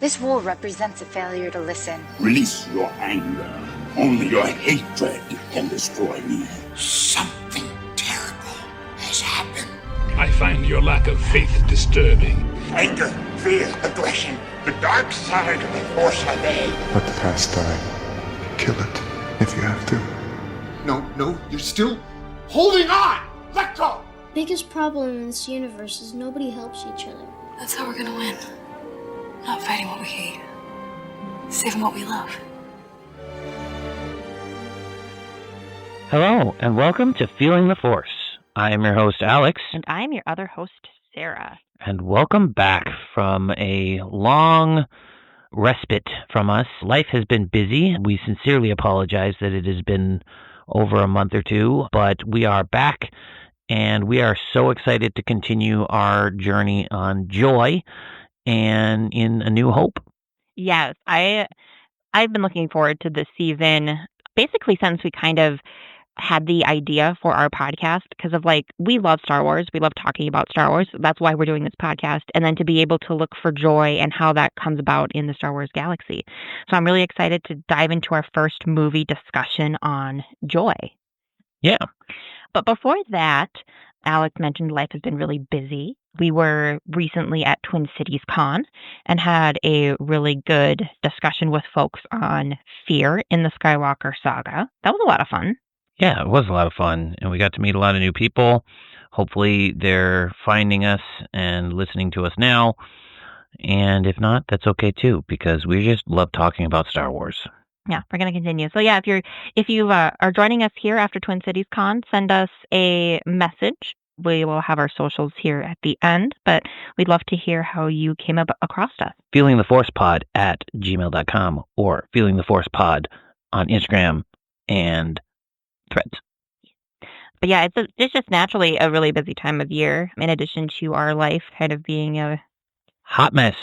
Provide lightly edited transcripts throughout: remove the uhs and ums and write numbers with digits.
This war represents a failure to listen. Release your anger. Only your hatred can destroy me. Something terrible has happened. I find your lack of faith disturbing. Anger, fear, aggression. The dark side of the Force obey. Let the past die. Kill it if you have to. No, you're still holding on! Let go! Biggest problem in this universe is nobody helps each other. That's how we're gonna win. Not fighting what we hate. Saving what we love. Hello, and welcome to Feeling the Force. I am your host, Alex. And I am your other host, Sarah. And welcome back from a long respite from us. Life has been busy. We sincerely apologize that it has been over a month or two, but we are back, and we are so excited to continue our journey on joy and in A New Hope. Yes, I've been looking forward to this season basically since we kind of had the idea for our podcast because of we love Star Wars. We love talking about Star Wars. That's why we're doing this podcast. And then to be able to look for joy and how that comes about in the Star Wars galaxy. So I'm really excited to dive into our first movie discussion on joy. Yeah. But before that, Alex mentioned life has been really busy. We were recently at Twin Cities Con and had a really good discussion with folks on fear in the Skywalker saga. That was a lot of fun. Yeah, it was a lot of fun, and we got to meet a lot of new people. Hopefully they're finding us and listening to us now, and if not, that's okay too, because we just love talking about Star Wars. Yeah, we're going to continue. So yeah, if you are joining us here after Twin Cities Con, send us a message. We will have our socials here at the end, but we'd love to hear how you came across us. feelingtheforcepod at gmail.com or feelingtheforcepod on Instagram and Threads. But yeah, it's just naturally a really busy time of year, in addition to our life kind of being a hot mess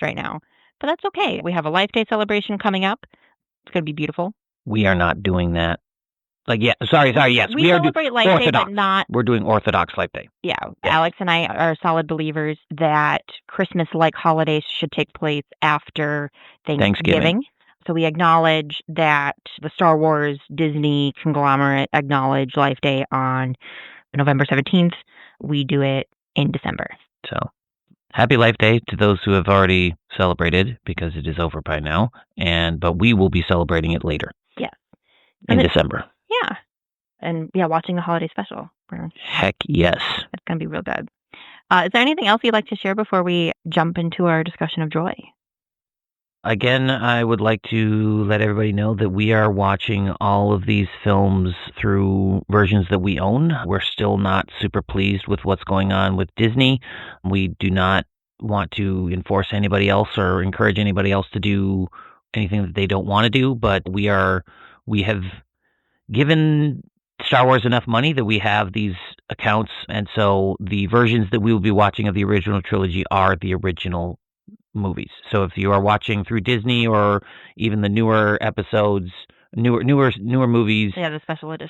right now. But that's okay. We have a Life Day celebration coming up. It's going to be beautiful. We are not doing that. Sorry, yes. We celebrate Life Day, but not... We're doing Orthodox Life Day. Yeah. Alex and I are solid believers that Christmas-like holidays should take place after Thanksgiving. So we acknowledge that the Star Wars Disney conglomerate acknowledge Life Day on November 17th. We do it in December. So happy Life Day to those who have already celebrated, because it is over by now. But we will be celebrating it later. Yes. In December. Yeah. And watching the holiday special. Heck yes. It's going to be real good. Is there anything else you'd like to share before we jump into our discussion of joy? Again, I would like to let everybody know that we are watching all of these films through versions that we own. We're still not super pleased with what's going on with Disney. We do not want to enforce anybody else or encourage anybody else to do anything that they don't want to do, but we have given Star Wars enough money that we have these accounts, and so the versions that we will be watching of the original trilogy are the original movies. So if you are watching through Disney or even the newer episodes, newer movies, the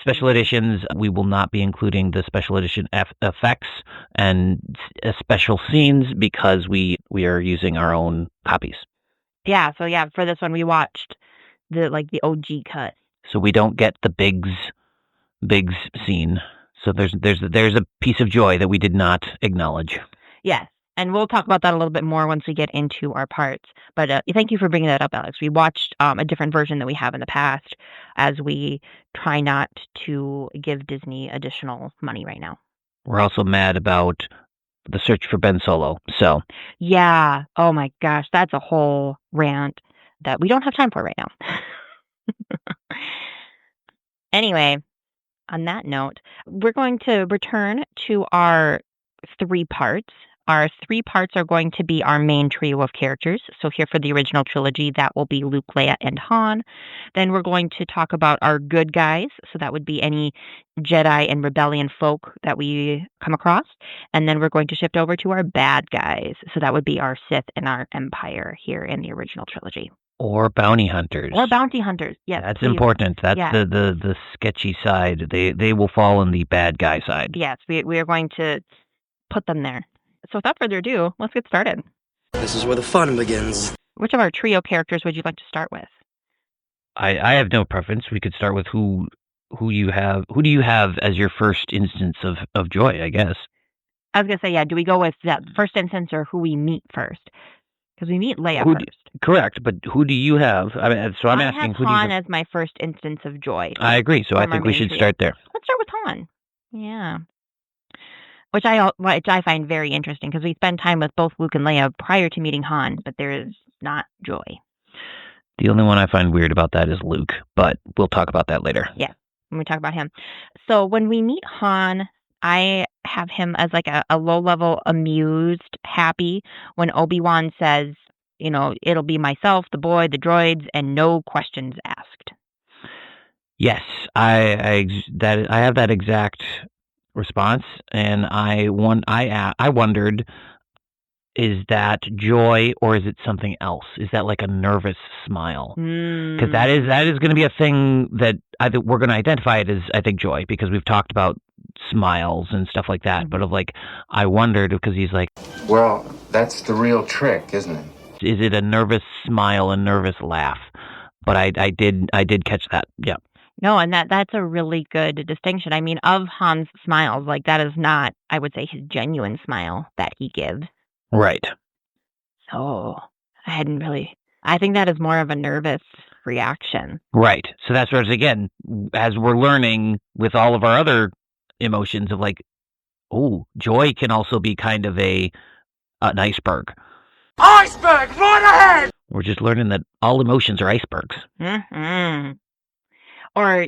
special editions, we will not be including the special edition effects and special scenes because we are using our own copies. Yeah. So for this one we watched the OG cut. So we don't get the Biggs scene. So there's a piece of joy that we did not acknowledge. Yes. And we'll talk about that a little bit more once we get into our parts. But thank you for bringing that up, Alex. We watched a different version that we have in the past as we try not to give Disney additional money right now. We're also mad about the search for Ben Solo. So yeah. Oh my gosh. That's a whole rant that we don't have time for right now. Anyway, on that note, we're going to return to our 3 parts. Our 3 parts are going to be our main trio of characters. So here for the original trilogy, that will be Luke, Leia, and Han. Then we're going to talk about our good guys. So that would be any Jedi and rebellion folk that we come across. And then we're going to shift over to our bad guys. So that would be our Sith and our Empire here in the original trilogy. Or bounty hunters. Yes. That's important. That's the sketchy side. They will fall on the bad guy side. Yes, we are going to put them there. So without further ado, let's get started. This is where the fun begins. Which of our trio characters would you like to start with? I have no preference. We could start with who you have. Who do you have as your first instance of joy, I guess? I was going to say, yeah, do we go with that first instance or who we meet first? Because we meet Leia first. Correct, but who do you have? I mean, so I'm I asking have who do you Han have? as my first instance of joy. I agree, so I from our think we main should trio. start there. Let's start with Han. Yeah. Which I find very interesting because we spend time with both Luke and Leia prior to meeting Han, but there is not joy. The only one I find weird about that is Luke, but we'll talk about that later. Yeah, when we talk about him. So when we meet Han, I have him as like a low-level, amused, happy when Obi-Wan says, you know, it'll be myself, the boy, the droids, and no questions asked. Yes, I have that exact response, and I wondered, is that joy or is it something else? Is that like a nervous smile? Because that is going to be a thing that we're going to identify it as, I think, joy, because we've talked about smiles and stuff like that. But I wondered, because he's like, well, that's the real trick, isn't it? Is it a nervous smile, a nervous laugh? But I did catch that. Yeah. No, and that's a really good distinction. I mean, of Han's smiles, like that is not, I would say, his genuine smile that he gives. Right. So I think that is more of a nervous reaction. Right. So that's where, again, as we're learning with all of our other emotions of like, oh, joy can also be kind of an iceberg. Iceberg, right ahead! We're just learning that all emotions are icebergs. Mm-hmm. Or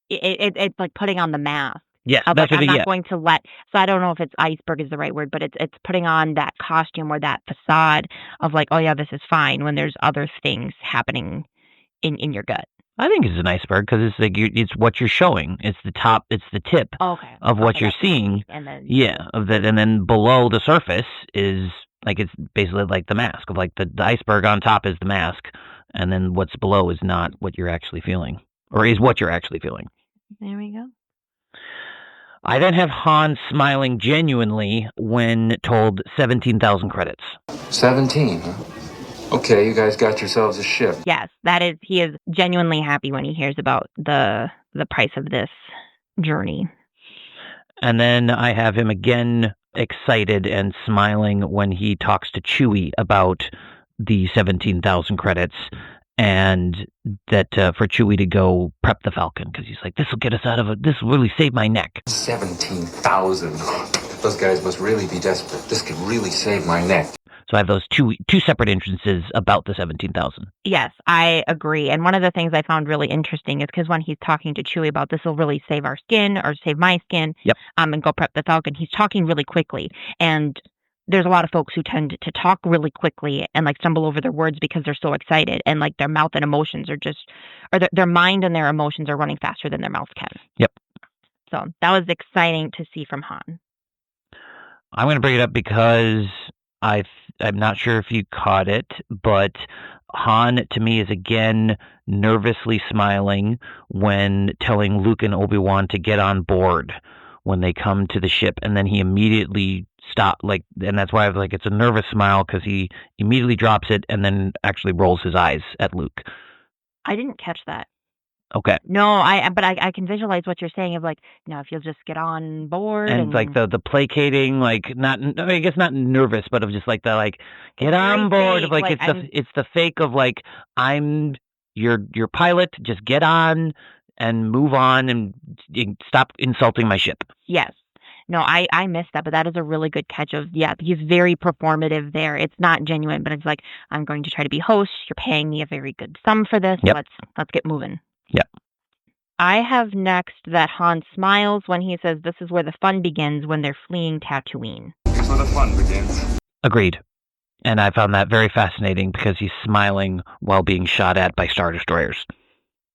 it's like putting on the mask. Yes, I'm that's not going to let. So I don't know if it's iceberg is the right word, but it's putting on that costume or that facade of like, oh yeah, this is fine, when there's other things happening in your gut. I think it's an iceberg because it's like it's what you're showing. It's the top. It's the tip of what you're seeing. And then and then below the surface is like, it's basically like the mask of like the iceberg on top is the mask, and then what's below is not what you're actually feeling, or is what you're actually feeling. There we go. I then have Han smiling genuinely when told 17,000 credits. 17, huh? Okay, you guys got yourselves a ship. Yes, he is genuinely happy when he hears about the price of this journey. And then I have him again excited and smiling when he talks to Chewie about the 17,000 credits, and that for Chewie to go prep the Falcon, because he's like, this will get us out of it. This will really save my neck. 17,000. Those guys must really be desperate. This could really save my neck. So I have those two separate instances about the 17,000. Yes, I agree. And one of the things I found really interesting is because when he's talking to Chewie about this will really save our skin or save my skin, and go prep the Falcon, he's talking really quickly. And there's a lot of folks who tend to talk really quickly and like stumble over their words because they're so excited, and like their mouth and emotions are just, or their mind and their emotions are running faster than their mouth can. Yep. So that was exciting to see from Han. I'm going to bring it up because I'm not sure if you caught it, but Han to me is again nervously smiling when telling Luke and Obi-Wan to get on board when they come to the ship, and then he immediately stops, and that's why I was like, it's a nervous smile, because he immediately drops it and then actually rolls his eyes at Luke. I didn't catch that. Okay. No, but I can visualize what you're saying of like, if you'll just get on board. And like the placating, like not, I guess not nervous, but of just like the like, get on board. Of like it's the fake of like, I'm your pilot, just get on and move on and stop insulting my ship. Yes. No, I missed that, but that is a really good catch of, he's very performative there. It's not genuine, but it's like, I'm going to try to be host. You're paying me a very good sum for this. Yep. Let's get moving. Yep. I have next that Han smiles when he says this is where the fun begins when they're fleeing Tatooine. Here's where the fun begins. Agreed. And I found that very fascinating because he's smiling while being shot at by Star Destroyers.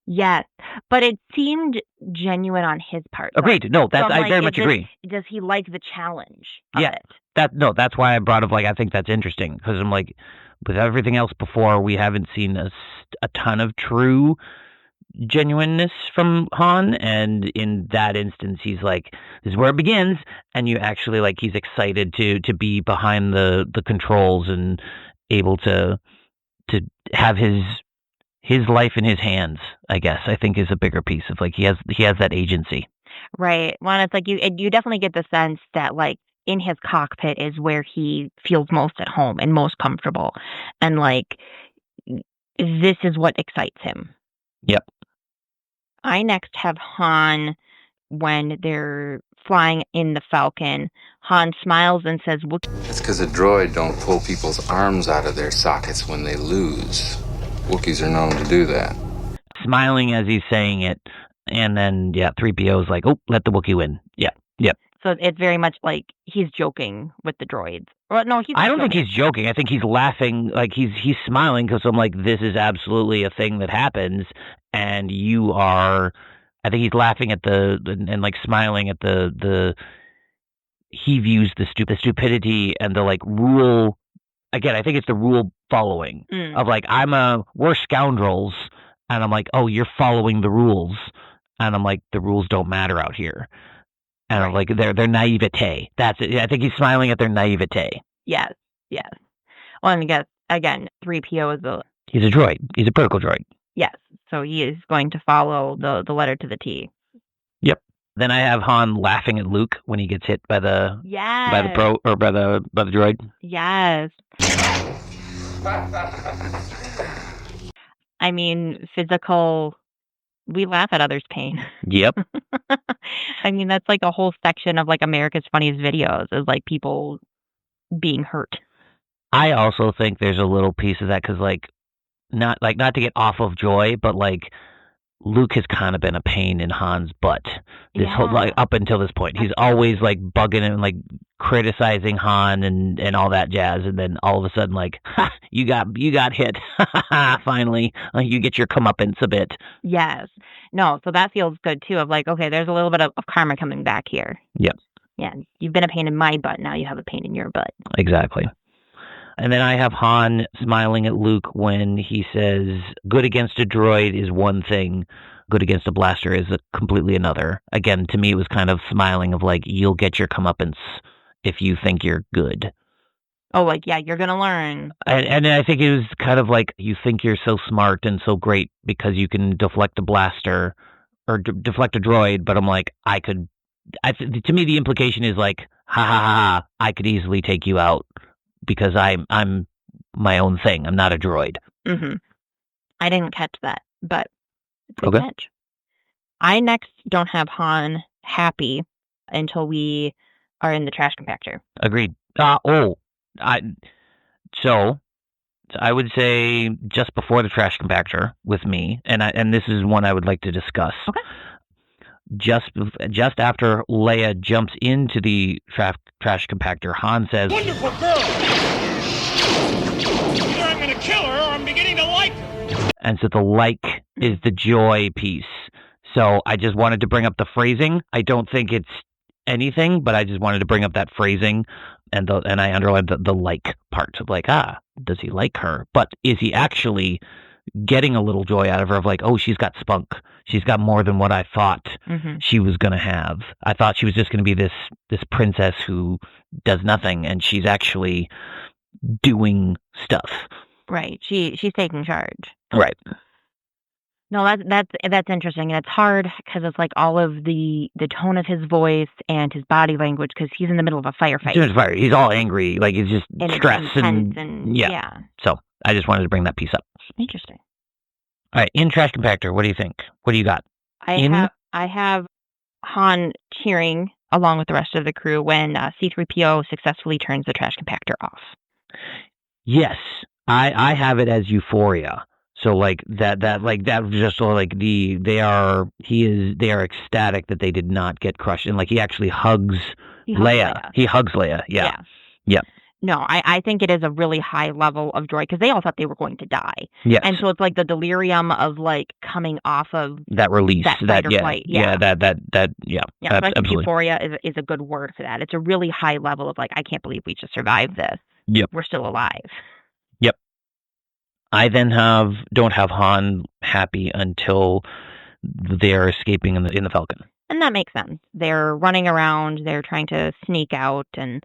Yes, but it seemed genuine on his part. Agreed. No, I very much agree. Does he like the challenge of it? That's why I brought up, I think that's interesting, because I'm like, with everything else before, we haven't seen a ton of true genuineness from Han, and in that instance he's like, this is where it begins, and you actually he's excited to be behind the controls and able to have his life in his hands, I guess, I think is a bigger piece of like he has that agency. Right. Well, it's like you definitely get the sense that like in his cockpit is where he feels most at home and most comfortable, and like this is what excites him. Yep. I next have Han when they're flying in the Falcon. Han smiles and says, It's because a droid don't pull people's arms out of their sockets when they lose. Wookiees are known to do that. Smiling as he's saying it, and then 3PO's like, "Oh, let the Wookiee win." Yep. So it's very much like he's joking with the droids. Well, no, he's. I don't think he's joking. I think he's laughing. Like he's smiling because I'm like, this is absolutely a thing that happens, and you are. I think he's laughing at and like smiling at the. He views the stupidity and the like rule. Again, I think it's the rule following of like we're scoundrels, and I'm like, oh, you're following the rules, and I'm like, the rules don't matter out here. And right. I'm like, their naivete. That's it. I think he's smiling at their naivete. Yes. Well, and again, 3PO is he's a droid. He's a protocol droid. Yes. So he is going to follow the letter to the T. Yep. Then I have Han laughing at Luke when he gets hit by the droid. Yes. I mean, physical. We laugh at others' pain. Yep. I mean, that's like a whole section of like America's Funniest Videos is like people being hurt. I also think there's a little piece of that because not to get off of joy, but like Luke has kind of been a pain in Han's butt whole up until this point. He's always like bugging him, like criticizing Han and all that jazz, and then all of a sudden like, ha, you got hit. Finally, you get your comeuppance a bit. Yes. No, so that feels good too. Of like, okay, there's a little bit of karma coming back here. Yep. Yeah, you've been a pain in my butt. Now you have a pain in your butt. Exactly. And then I have Han smiling at Luke when he says, good against a droid is one thing, good against a blaster is completely another. Again, to me, it was kind of smiling of like, you'll get your comeuppance if you think you're good. Oh, like, yeah, you're going to learn. And I think it was kind of like, you think you're so smart and so great because you can deflect a blaster or deflect a droid, but I'm like, to me, the implication is like, ha, I could easily take you out. Because I'm my own thing. I'm not a droid. Mm-hmm. I didn't catch that, but it's a good catch. I next don't have Han happy until we are in the trash compactor. Agreed. So I would say just before the trash compactor with me, and this is one I would like to discuss. Okay. Just after Leia jumps into the trash compactor, Han says, "Wonderful girl! Either I'm going to kill her or I'm beginning to like her." And so the like is the joy piece. So I just wanted to bring up the phrasing. I don't think it's anything, but I just wanted to bring up that phrasing, and I underlined the like part of like, does he like her? But is he actually getting a little joy out of her of like, oh, she's got spunk. She's got more than what I thought she was going to have. I thought she was just going to be this princess who does nothing, and she's actually doing stuff. Right. She's taking charge. Right. No, that's interesting, and it's hard because it's like all of the tone of his voice and his body language because he's in the middle of a firefight. He's all angry, like he's just stressed and yeah. So I just wanted to bring that piece up. Interesting. All right, in trash compactor, what do you think? What do you got? I have Han cheering along with the rest of the crew when C-3PO successfully turns the trash compactor off. Yes, I have it as euphoria. So like that just so like they are ecstatic that they did not get crushed, and like he actually hugs Leia. He hugs Leia. Yeah. No, I think it is a really high level of joy because they all thought they were going to die. Yes. And so it's like the delirium of like coming off of that release, that fight or flight. Yeah. So I think absolutely. euphoria is a good word for that. It's a really high level of like, I can't believe we just survived this. Yep. We're still alive. Yep. I then don't have Han happy until they're escaping in the Falcon. And that makes sense. They're running around, they're trying to sneak out, and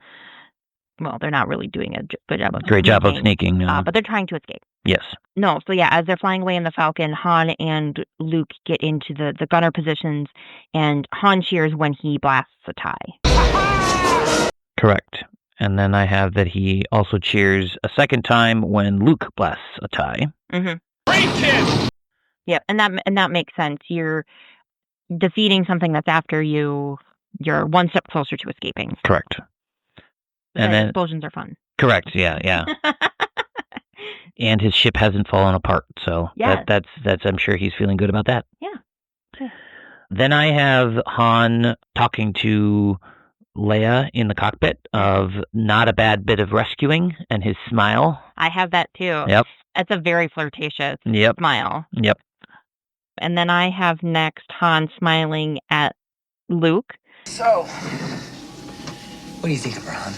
Well, they're not really doing a good job of Great job of sneaking. but they're trying to escape. Yes. No, so yeah, as they're flying away in the Falcon, Han and Luke get into the gunner positions, and Han cheers when he blasts a tie. Correct. And then I have that he also cheers a second time when Luke blasts a tie. Mm-hmm. Great kid! Yep, and that makes sense. You're defeating something that's after you. You're one step closer to escaping. Correct. And then explosions are fun. Correct. Yeah. And his ship hasn't fallen apart, so that's I'm sure he's feeling good about that. Yeah. Then I have Han talking to Leia in the cockpit of not a bad bit of rescuing and his smile. I have that too. Yep. It's a very flirtatious smile. Yep. And then I have next Han smiling at Luke. So, what do you think of her, Han?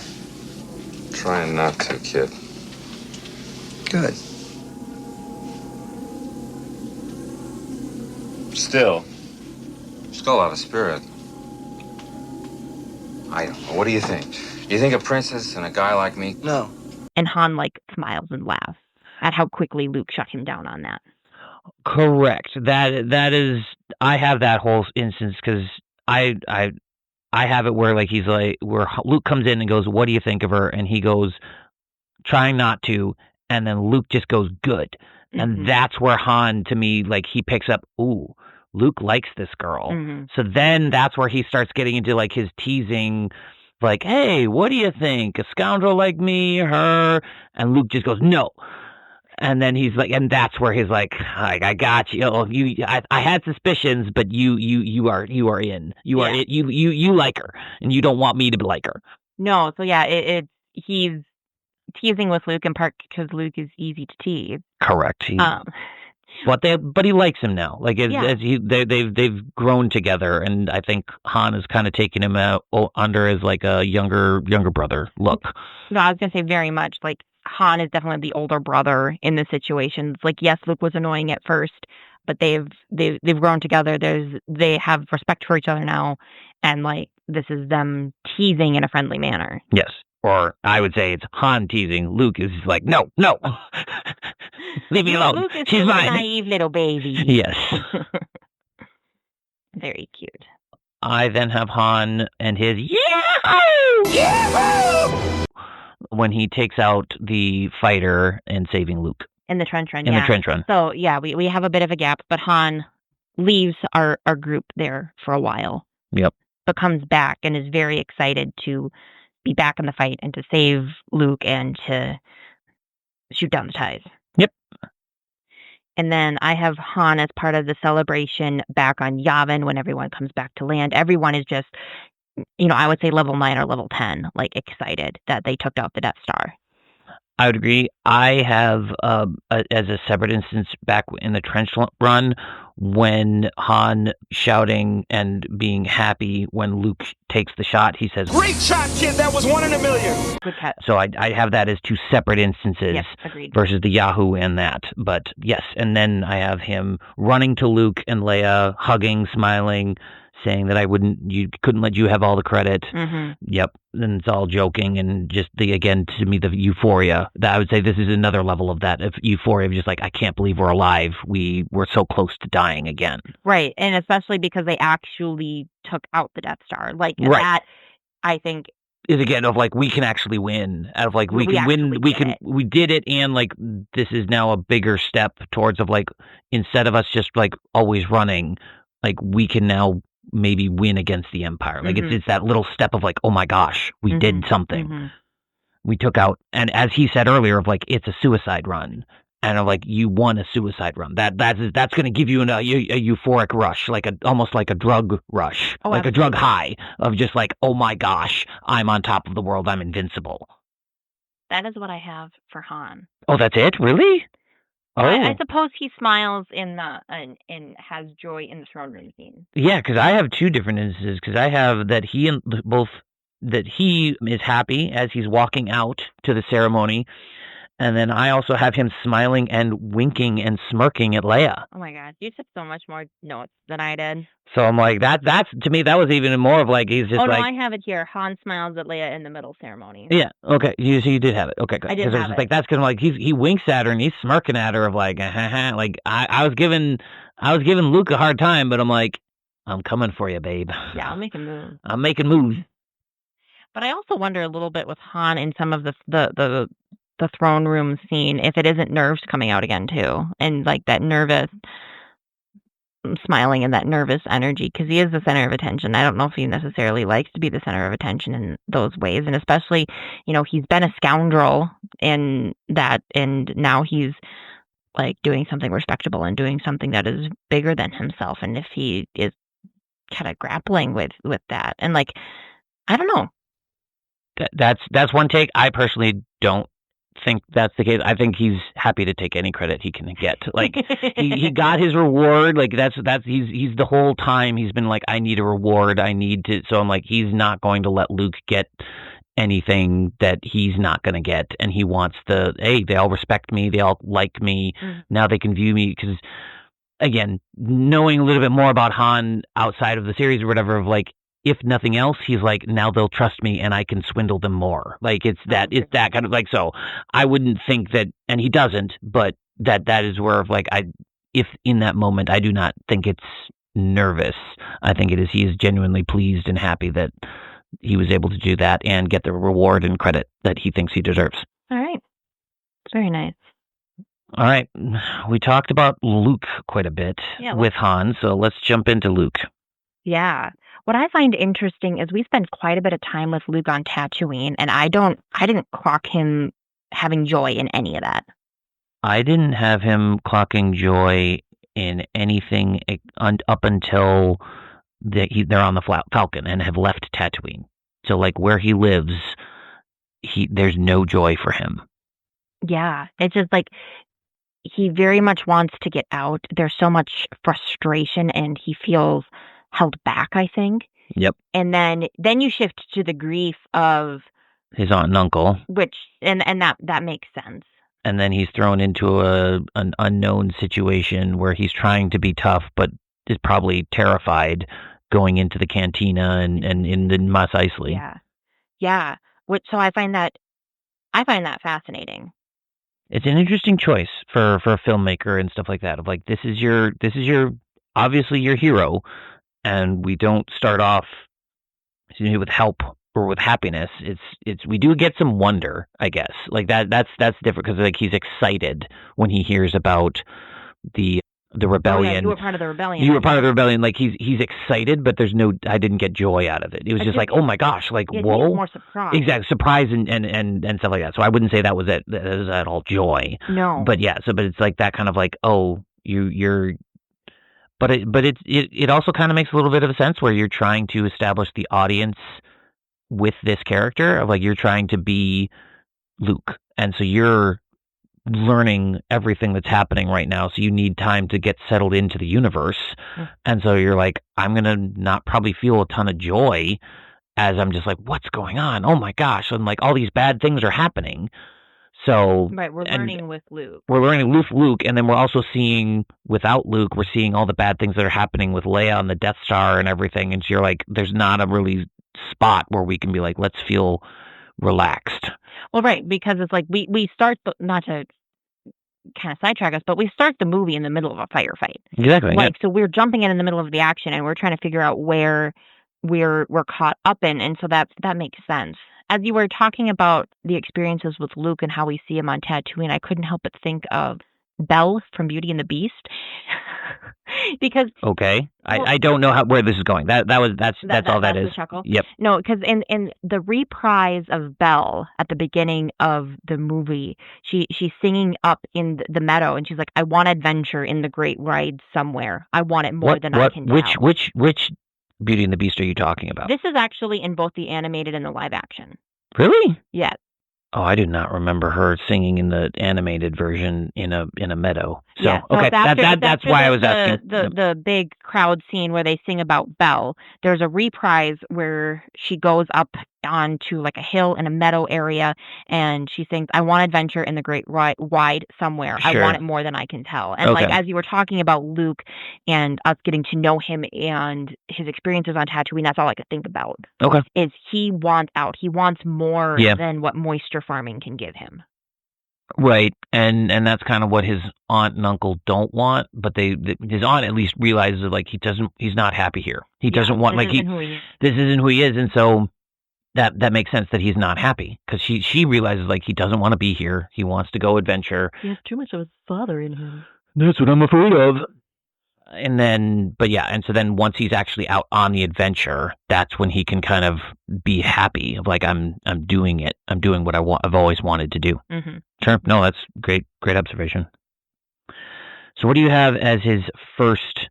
Trying not to, kid. Good. Still, she's got a lot of spirit. I don't know. What do you think? Do you think a princess and a guy like me? No. And Han smiles and laughs at how quickly Luke shut him down on that. Correct. That is. I have that whole instance because I have it where he's where Luke comes in and goes, "What do you think of her?" And he goes, "Trying not to," and then Luke just goes, "Good," and that's where Han to me he picks up. Ooh, Luke likes this girl. Mm-hmm. So then that's where he starts getting into his teasing, "Hey, what do you think? A scoundrel like me, her?" And Luke just goes, "No." And then he's and that's where he's I got you. I had suspicions, but you are in. You are it. You like her, and you don't want me to like her. No, so yeah, he's teasing with Luke in part because Luke is easy to tease. Correct. But he likes him now. They've grown together, and I think Han is kind of taking him out under as a younger brother look. No, I was gonna say very much Han is definitely the older brother in this situation. Yes, Luke was annoying at first, but they've grown together. They have respect for each other now, and this is them teasing in a friendly manner. Yes, or I would say it's Han teasing. Luke is no, leave me alone. Luke is She's mine. A naive little baby. Yes, very cute. I then have Han and his Yahoo! When he takes out the fighter and saving Luke. In the trench run, In the trench run. So, yeah, we have a bit of a gap, but Han leaves our group there for a while. Yep. But comes back and is very excited to be back in the fight and to save Luke and to shoot down the ties. Yep. And then I have Han as part of the celebration back on Yavin when everyone comes back to land. Everyone is just, I would say level 9 or level 10, excited that they took out the Death Star. I would agree. I have, as a separate instance, back in the trench run, when Han shouting and being happy when Luke takes the shot, he says, "Great shot, kid! That was 1 in a million!" Good cut. So I have that as two separate instances. Yes, agreed. Versus the Yahoo and that. But yes, and then I have him running to Luke and Leia, hugging, smiling, saying that you couldn't let you have all the credit. Mm-hmm. Yep. And it's all joking and just to me, the euphoria. That I would say this is another level of that, of euphoria of just I can't believe we're alive. We were so close to dying again. Right. And especially because they actually took out the Death Star. Right. That, I think, is again of we can actually win. Out of we can win. We did it. And this is now a bigger step towards of instead of us just always running, we can now maybe win against the Empire. It's that little step of oh my gosh, we did something. Mm-hmm. We took out, and as he said earlier, of it's a suicide run, and of you won a suicide run. That's going to give you a euphoric rush, almost like a drug rush, a drug high of just oh my gosh, I'm on top of the world, I'm invincible. That is what I have for Han. Oh, that's it? Really? Oh. I suppose he smiles and has joy in the throne room scene. Yeah, because I have two different instances. Because I have that he is happy as he's walking out to the ceremony, And then I also have him smiling and winking and smirking at Leia. Oh my God, you took so much more notes than I did. So I'm like, that's to me, that was even more of like, he's just Oh, no, like... I have it here. Han smiles at Leia in the middle ceremony. Yeah, okay. So you did have it. Okay, good. I did have it. Like, that's because like he winks at her and he's smirking at her of like, like I was giving Luke a hard time, but I'm like, I'm coming for you, babe. Yeah, I'll make a move. I'm making moves. But I also wonder a little bit with Han in some of the throne room scene if it isn't nerves coming out again too, and like that nervous smiling and that nervous energy, because he is the center of attention. I don't know if he necessarily likes to be the center of attention in those ways, and especially, he's been a scoundrel in that, and now he's like doing something respectable and doing something that is bigger than himself, and if he is kind of grappling with that, and like, I don't know. That's one take. I personally don't think that's the case. I think he's happy to take any credit he can get. Like he got his reward. Like that's he's the whole time he's been like, I need a reward. I need to. So I'm like, he's not going to let Luke get anything that he's not going to get. And he wants hey, they all respect me. They all like me. Now they can view me. Because again, knowing a little bit more about Han outside of the series or whatever, of like, if nothing else, he's like, now they'll trust me and I can swindle them more. Like it's that kind of like, so I wouldn't think that, and he doesn't, but that is where of like, if in that moment, I do not think it's nervous. I think it is, he is genuinely pleased and happy that he was able to do that and get the reward and credit that he thinks he deserves. All right. Very nice. All right. We talked about Luke quite a bit with Han, so let's jump into Luke. Yeah. What I find interesting is we spend quite a bit of time with Luke on Tatooine, and I didn't clock him having joy in any of that. I didn't have him clocking joy in anything up until they're on the Falcon and have left Tatooine. So like where he lives, there's no joy for him. Yeah. It's just like he very much wants to get out. There's so much frustration and he feels held back, I think. Yep. And then you shift to the grief of his aunt and uncle, which and that makes sense. And then he's thrown into an unknown situation where he's trying to be tough, but is probably terrified going into the cantina and in the Mos Eisley. Yeah. So I find that fascinating. It's an interesting choice for a filmmaker and stuff like that. Of like, this is your obviously your hero. And we don't start off with help or with happiness. We do get some wonder, I guess. Like that's different because like he's excited when he hears about the rebellion. Oh, yeah, you were part of the rebellion. You were part of the rebellion. Like he's excited, but I didn't get joy out of it. It was just like, oh my gosh, like whoa, more surprise. Exactly, surprise and stuff like that. So I wouldn't say that was at all joy. No, but yeah. So but it's like that kind of like, oh, you're. But it also kind of makes a little bit of a sense where you're trying to establish the audience with this character of like you're trying to be Luke, and so you're learning everything that's happening right now. So you need time to get settled into the universe, and so you're like, I'm gonna not probably feel a ton of joy as I'm just like, what's going on? Oh my gosh, and like all these bad things are happening. So right, we're learning with Luke. We're learning with Luke, and then we're also seeing, without Luke, we're seeing all the bad things that are happening with Leia on the Death Star and everything. And so you're like, there's not a really spot where we can be like, let's feel relaxed. Well, right, because it's like we start, not to kind of sidetrack us, but we start the movie in the middle of a firefight. Exactly. Like, so we're jumping in the middle of the action, and we're trying to figure out where we're caught up in, and so that makes sense. As you were talking about the experiences with Luke and how we see him on Tatooine, I couldn't help but think of Belle from Beauty and the Beast. Because I don't know where this is going. That's all that is. Chuckle. Yep. No, because in the reprise of Belle at the beginning of the movie, she's singing up in the meadow, and she's like, "I want adventure in the great wide somewhere. I want it more than I can tell." Which Beauty and the Beast are you talking about? This is actually in both the animated and the live action. Really? Yeah. Oh, I do not remember her singing in the animated version in a meadow. So yeah. okay, that's why I was asking. The big crowd scene where they sing about Belle. There's a reprise where she goes up onto like a hill in a meadow area, and she thinks, I want adventure in the great wide somewhere. I Sure. want it more than I can tell. And like Okay. as you were talking about Luke and us getting to know him and his experiences on Tatooine, that's all I could think about. Okay. Is he wants out. He wants more Yeah. than what moisture farming can give him. Right, and that's kind of what his aunt and uncle don't want, but his aunt at least realizes like he's not happy here. He doesn't want This like isn't who he is. this isn't who he is, and so that makes sense that he's not happy because she realizes like he doesn't want to be here. He wants to go adventure. He has too much of his father in him. That's what I'm afraid of. And then, and so then once he's actually out on the adventure, that's when he can kind of be happy of like I'm doing it. I'm doing what I've always wanted to do. Mm-hmm. Sure. No, that's great observation. So what do you have as his first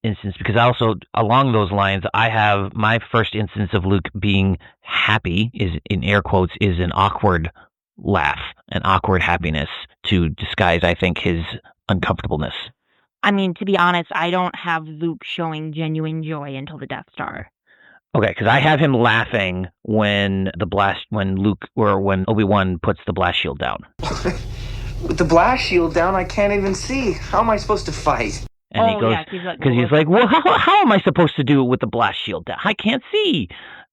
instance? Because also along those lines, I have my first instance of Luke being happy is in air quotes is an awkward laugh, an awkward happiness to disguise, I think, his uncomfortableness. I mean, to be honest, I don't have Luke showing genuine joy until the Death Star. Okay, because I have him laughing when Luke or when Obi-Wan puts the blast shield down. With the blast shield down, I can't even see. How am I supposed to fight? And he goes, because he's like, well, how am I supposed to do it with the blast shield down? I can't see.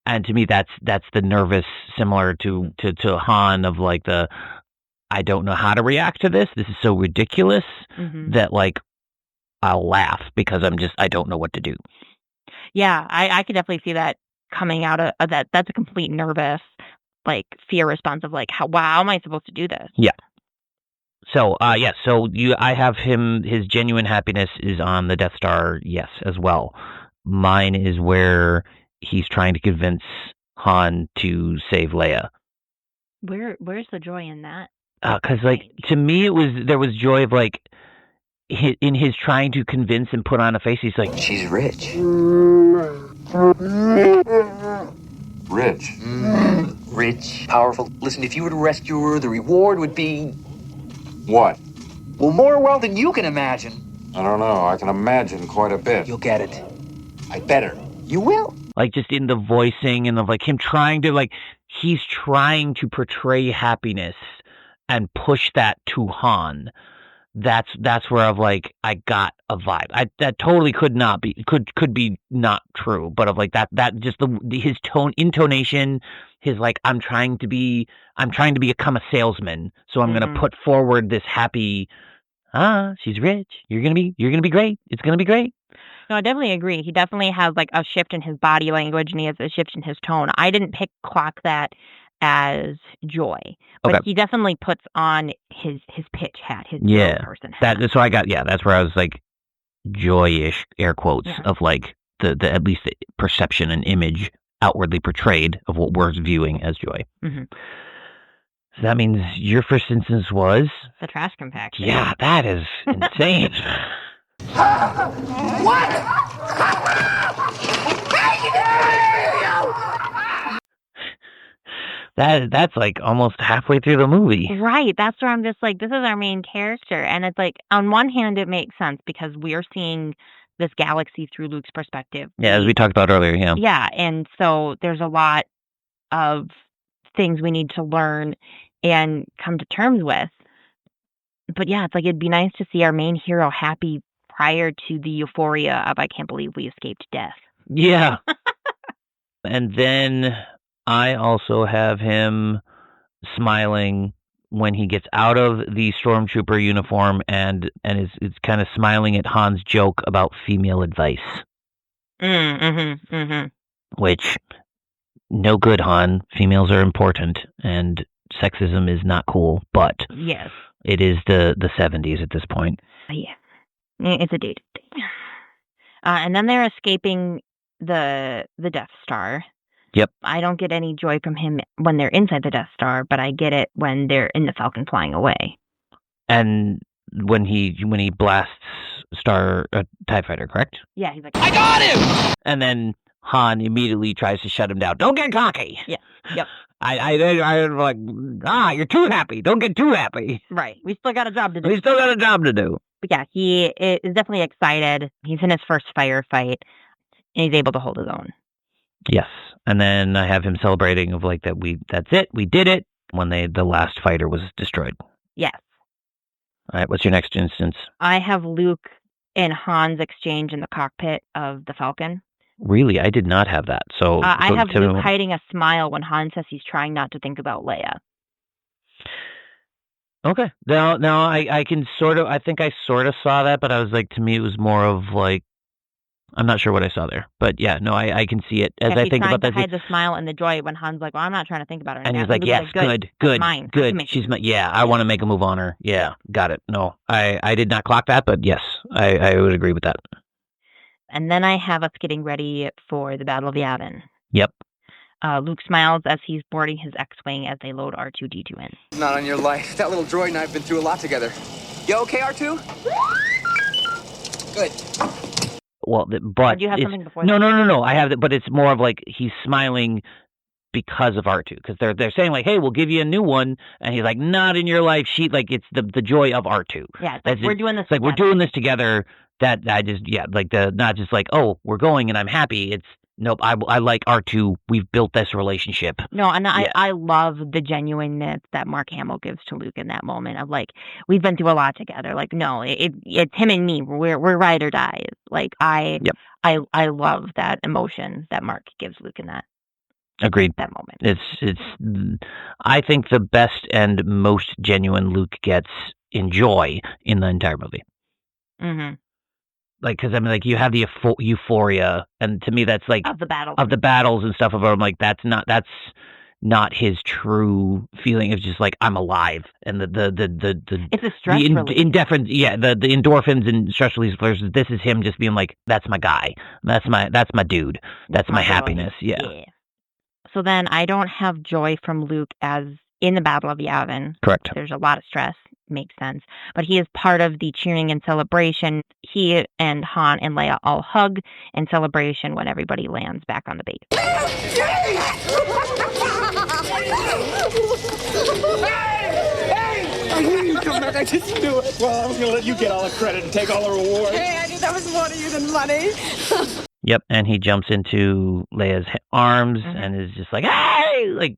And to me, that's the nervous, similar to Han of like I don't know how to react to this. This is so ridiculous that like I'll laugh because I don't know what to do. Yeah, I could definitely see that coming out of that. That's a complete nervous, like fear response of like, how am I supposed to do this? Yeah. So, I have his genuine happiness is on the Death Star, yes, as well. Mine is where he's trying to convince Han to save Leia. Where's the joy in that? Because, like, to me, there was joy of, like, in his trying to convince and put on a face, he's like, she's rich. Rich. Rich, powerful. Listen, if you were to rescue her, the reward would be... What? well, more wealth than you can imagine. I don't know. I can imagine quite a bit. You'll get it. I better. You will. like, just in the voicing and of, like, him trying to, like, he's trying to portray happiness and push that to Han. That's where I've like I got a vibe. That totally could be not true, but of like that just his intonation, his like I'm trying to become a salesman, so I'm gonna put forward this happy. She's rich. You're gonna be great. It's gonna be great. No, I definitely agree. He definitely has like a shift in his body language, and he has a shift in his tone. I didn't clock that as joy, but he definitely puts on his pitch hat, his person hat. That's what I got. Yeah, that's where I was like joyish air quotes of like the at least the perception and image outwardly portrayed of what we're viewing as joy. Mm-hmm. So that means your first instance was the trash compactor. Yeah, that is insane. That's like almost halfway through the movie. Right. That's where I'm just like, this is our main character. And it's like, on one hand, it makes sense because we're seeing this galaxy through Luke's perspective. Yeah, as we talked about earlier, yeah. Yeah, and so there's a lot of things we need to learn and come to terms with. But yeah, it's like, it'd be nice to see our main hero happy prior to the euphoria of, I can't believe we escaped death. Yeah. And then I also have him smiling when he gets out of the stormtrooper uniform and is kind of smiling at Han's joke about female advice. Which, no good, Han. Females are important, and sexism is not cool, but yes, it is the 70s at this point. Yeah. It's a dated thing. And then they're escaping the Death Star. Yep. I don't get any joy from him when they're inside the Death Star, but I get it when they're in the Falcon flying away. And when he blasts TIE Fighter, correct? Yeah, he's like, I got him! And then Han immediately tries to shut him down. Don't get cocky. Yeah. Yep. I like, you're too happy. Don't get too happy. Right. We still got a job to do. We still got a job to do. But yeah, he is definitely excited. He's in his first firefight, and he's able to hold his own. Yes. And then I have him celebrating of like that's it, we did it, when the last fighter was destroyed. Yes. All right, what's your next instance? I have Luke and Han's exchange in the cockpit of the Falcon. Really? I did not have that. So I have Luke hiding a smile when Han says he's trying not to think about Leia. Okay. Now I can I think I sort of saw that, but I was like, to me, it was more of like, I'm not sure what I saw there. But yeah, no, I can see it. As I think about that. He's trying to hide the smile and the joy when Han's like, well, I'm not trying to think about her. And he's like, yes, good. Mine. She's my, I want to make a move on her. Yeah, got it. No, I did not clock that, but yes, I would agree with that. And then I have us getting ready for the Battle of Yavin. Yep. Luke smiles as he's boarding his X-Wing as they load R2-D2 in. Not on your life. That little droid and I have been through a lot together. You okay, R2? Good. Well, but do you have something before that? No. I I have it, but it's more of like he's smiling because of R2, because they're saying like, hey, we'll give you a new one, and he's like, not in your life. It's the joy of R2. Yeah, it's like, we're doing this. Like, we're doing this together. That I just not just like, oh, we're going and I'm happy. It's nope. I like R2. We've built this relationship. No, and I love the genuineness that Mark Hamill gives to Luke in that moment of like, we've been through a lot together. Like, no, it's him and me. We're ride or die. Like I love that emotion that Mark gives Luke in that. Agreed. That moment. It's I think the best and most genuine Luke gets in joy in the entire movie. Mm-hmm. Like, because I mean, like, you have the euphoria, and to me, that's like of the battles and stuff. I'm like, that's not his true feeling. It's just like, I'm alive, and the it's a stress release. The endorphins and stress release versus this is him just being like, that's my guy, that's my dude, that's my happiness. Yeah. So then I don't have joy from Luke as in the Battle of Yavin. Correct. There's a lot of stress. Makes sense. But he is part of the cheering and celebration. He and Han and Leia all hug in celebration when everybody lands back on the base. Hey! I knew you'd come back. I just knew it. Well, I was going to let you get all the credit and take all the reward. Hey, I knew that was more to you than money. Yep, and he jumps into Leia's arms and is just like, hey! Like,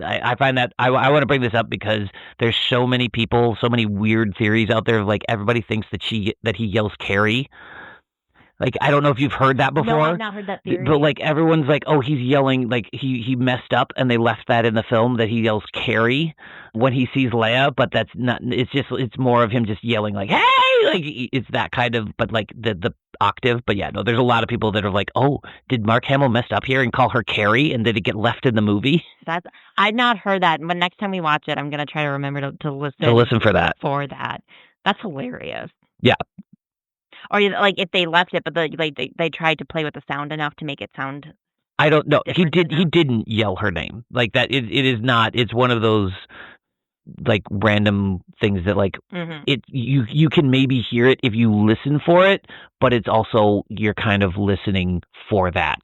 I find that I want to bring this up because there's so many people, so many weird theories out there. Like, everybody thinks that he yells Carrie. Like, I don't know if you've heard that before. No, I've not heard that theory. But like, everyone's like, oh, he's yelling, like he messed up, and they left that in the film that he yells Carrie when he sees Leia. But that's not. It's more of him just yelling like, hey, like it's that kind of. But like the octave. But yeah, no, there's a lot of people that are like, oh, did Mark Hamill mess up here and call her Carrie, and did it get left in the movie? I'd not heard that, but next time we watch it, I'm gonna try to remember to listen. To listen for that. That's hilarious. Yeah. Or like if they left it, but they tried to play with the sound enough to make it sound. I don't know. He didn't yell her name like that. It is not. It's one of those like random things that like you can maybe hear it if you listen for it, but it's also you're kind of listening for that.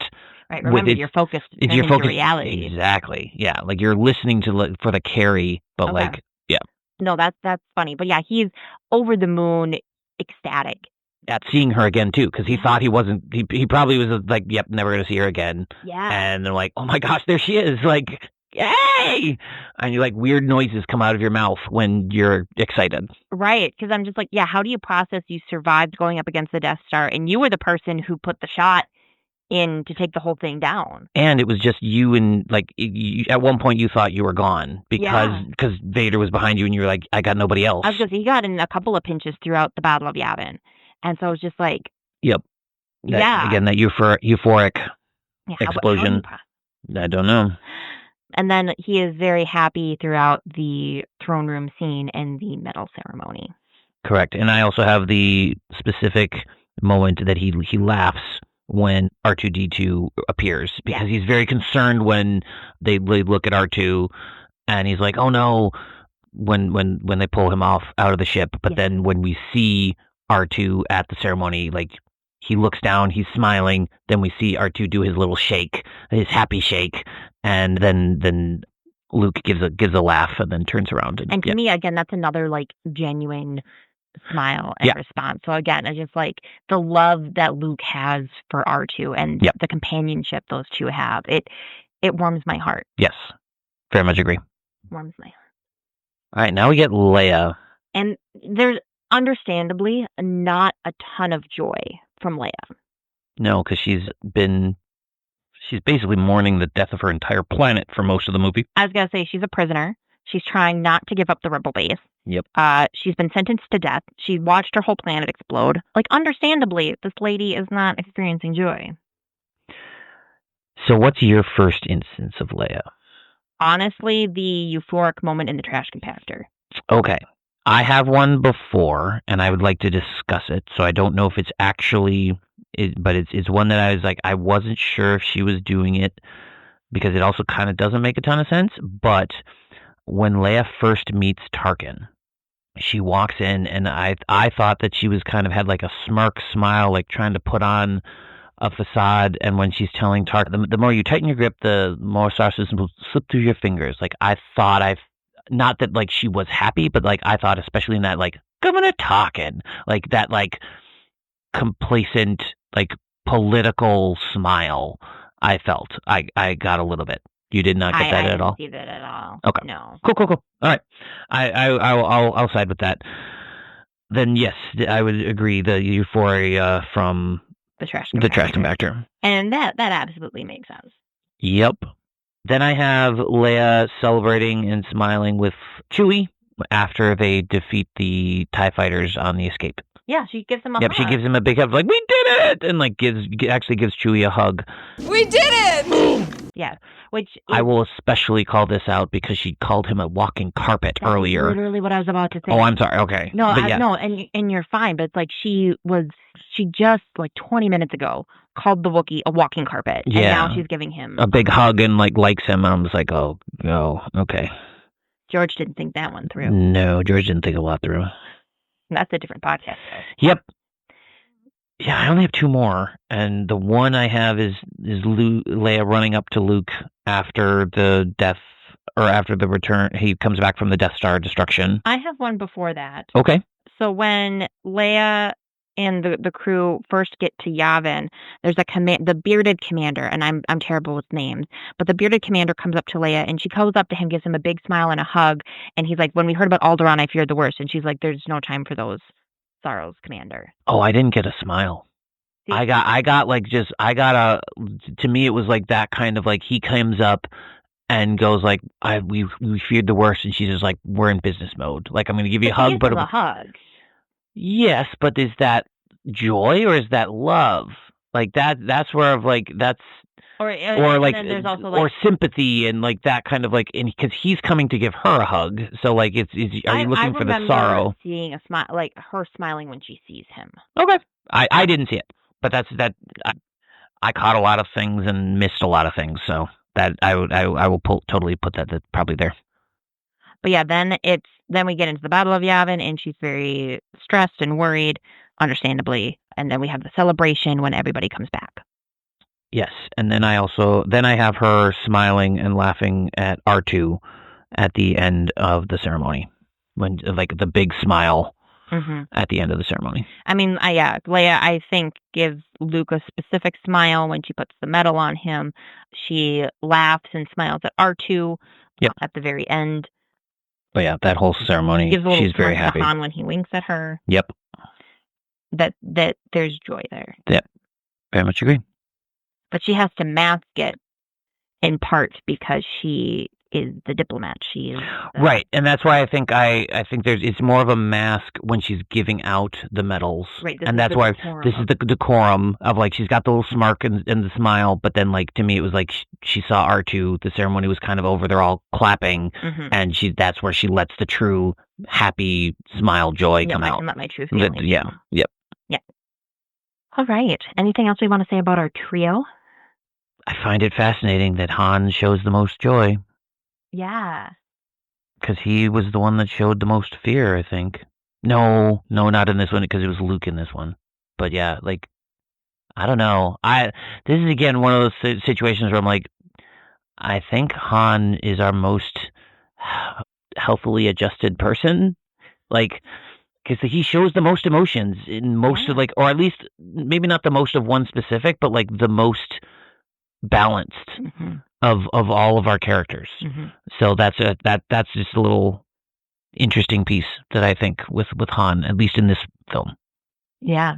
Right. Remember, you're focused. It's your focus. Reality. Exactly. Yeah. Like you're listening for the Carrie, but like yeah. No, that's funny. But yeah, he's over the moon, ecstatic. At seeing her again too, because he thought he wasn't. He probably was like, "Yep, never going to see her again." Yeah. And they're like, "Oh my gosh, there she is!" Like, yay! And you like weird noises come out of your mouth when you're excited. Right, because I'm just like, yeah. How do you process you survived going up against the Death Star, and you were the person who put the shot in to take the whole thing down? And it was just you and like at one point you thought you were gone because Vader was behind you, and you were like, "I got nobody else." I was just he got in a couple of pinches throughout the Battle of Yavin. And so it's just like... Yep. Again, that euphoric explosion. I don't know. And then he is very happy throughout the throne room scene and the medal ceremony. Correct. And I also have the specific moment that he laughs when R2-D2 appears. Because he's very concerned when they look at R2 and he's like, oh no, when they pull him out of the ship. But then when we see R2 at the ceremony, like he looks down, he's smiling, then we see R2 do his little shake, his happy shake, and then Luke gives a laugh and then turns around. And to me, again, that's another like genuine smile and response. So again, it's just like the love that Luke has for R2 and the companionship those two have. It warms my heart. Yes, very much agree. Warms my heart. All right, now we get Leia. And there's understandably not a ton of joy from Leia. No, because she's basically mourning the death of her entire planet for most of the movie. I was going to say, she's a prisoner. She's trying not to give up the rebel base. Yep. She's been sentenced to death. She watched her whole planet explode. Like, understandably, this lady is not experiencing joy. So what's your first instance of Leia? Honestly, the euphoric moment in the trash compactor. Okay. I have one before, and I would like to discuss it. So I don't know if it's actually, but it's one that I was like, I wasn't sure if she was doing it because it also kind of doesn't make a ton of sense. But when Leia first meets Tarkin, she walks in, and I thought that she was kind of had like a smirk smile, like trying to put on a facade. And when she's telling Tarkin, the more you tighten your grip, the more sauces will slip through your fingers. Like I thought not that like she was happy, but like I thought, especially in that like Governor Tarkin, like that like complacent like political smile, I felt I got a little bit. You did not get that at all? I didn't see that at all. Okay. No. Cool. All right. I'll side with that. Then yes, I would agree. The euphoria from the trash compactor. And that absolutely makes sense. Yep. Then I have Leia celebrating and smiling with Chewie after they defeat the TIE fighters on the escape. Yeah, she gives him a hug. She gives him a big hug, like, we did it! And like actually gives Chewie a hug. We did it! Yeah, which I will especially call this out because she called him a walking carpet earlier. Literally what I was about to say. Oh, I'm sorry. Okay. No, and you're fine, but it's like she just like 20 minutes ago called the Wookiee a walking carpet. Yeah. And now she's giving him a big hug and like likes him. And I'm just like, oh, okay. George didn't think that one through. No, George didn't think a lot through. That's a different podcast, though. Yep. Yeah, I only have two more, and the one I have is Leia running up to Luke after the death, or after the return. He comes back from the Death Star destruction. I have one before that. Okay. So when Leia and the crew first get to Yavin, there's the bearded commander, and I'm terrible with names, but the bearded commander comes up to Leia, and she goes up to him, gives him a big smile and a hug, and he's like, when we heard about Alderaan, I feared the worst, and she's like, there's no time for those sorrows, Commander. Oh, I didn't get a smile. See? I got to me it was like that kind of like he comes up and goes like, we feared the worst, and she's just like, we're in business mode. Like, I'm going to give you a hug, but a hug. Yes, but is that joy or is that love? Like that's where of like that's or like there's also or sympathy and like that kind of like, and because he's coming to give her a hug, so like are you looking for the sorrow? Seeing a smile, like her smiling when she sees him. Okay, I didn't see it, but I caught a lot of things and missed a lot of things, so that I will totally put that probably there. But yeah, then we get into the Battle of Yavin, and she's very stressed and worried, understandably. And then we have the celebration when everybody comes back. Yes, and then I have her smiling and laughing at R2 at the end of the ceremony, when like the big smile at the end of the ceremony. I mean, Leia, I think, gives Luke a specific smile when she puts the medal on him. She laughs and smiles at R2 at the very end. But yeah, that whole ceremony, she's very happy. Han when he winks at her. Yep. That there's joy there. Yep. Very much agree. But she has to mask it in part because she is the diplomat. She is right, and that's why I think it's more of a mask when she's giving out the medals, right? And that's why this is the decorum of like she's got the little smirk and the smile, but then like to me it was like she saw R2. The ceremony was kind of over. They're all clapping, and that's where she lets the true happy smile, joy come out. I can let my true feelings. Yep. All right. Anything else we want to say about our trio? I find it fascinating that Han shows the most joy. Yeah. Because he was the one that showed the most fear, I think. No, not in this one, because it was Luke in this one. But yeah, like, I don't know. This is, again, one of those situations where I'm like, I think Han is our most healthily adjusted person. Like, because he shows the most emotions in most of or at least maybe not the most of one specific, but like the most balanced of all of our characters. So that's just a little interesting piece that I think with Han, at least in this film. Yeah.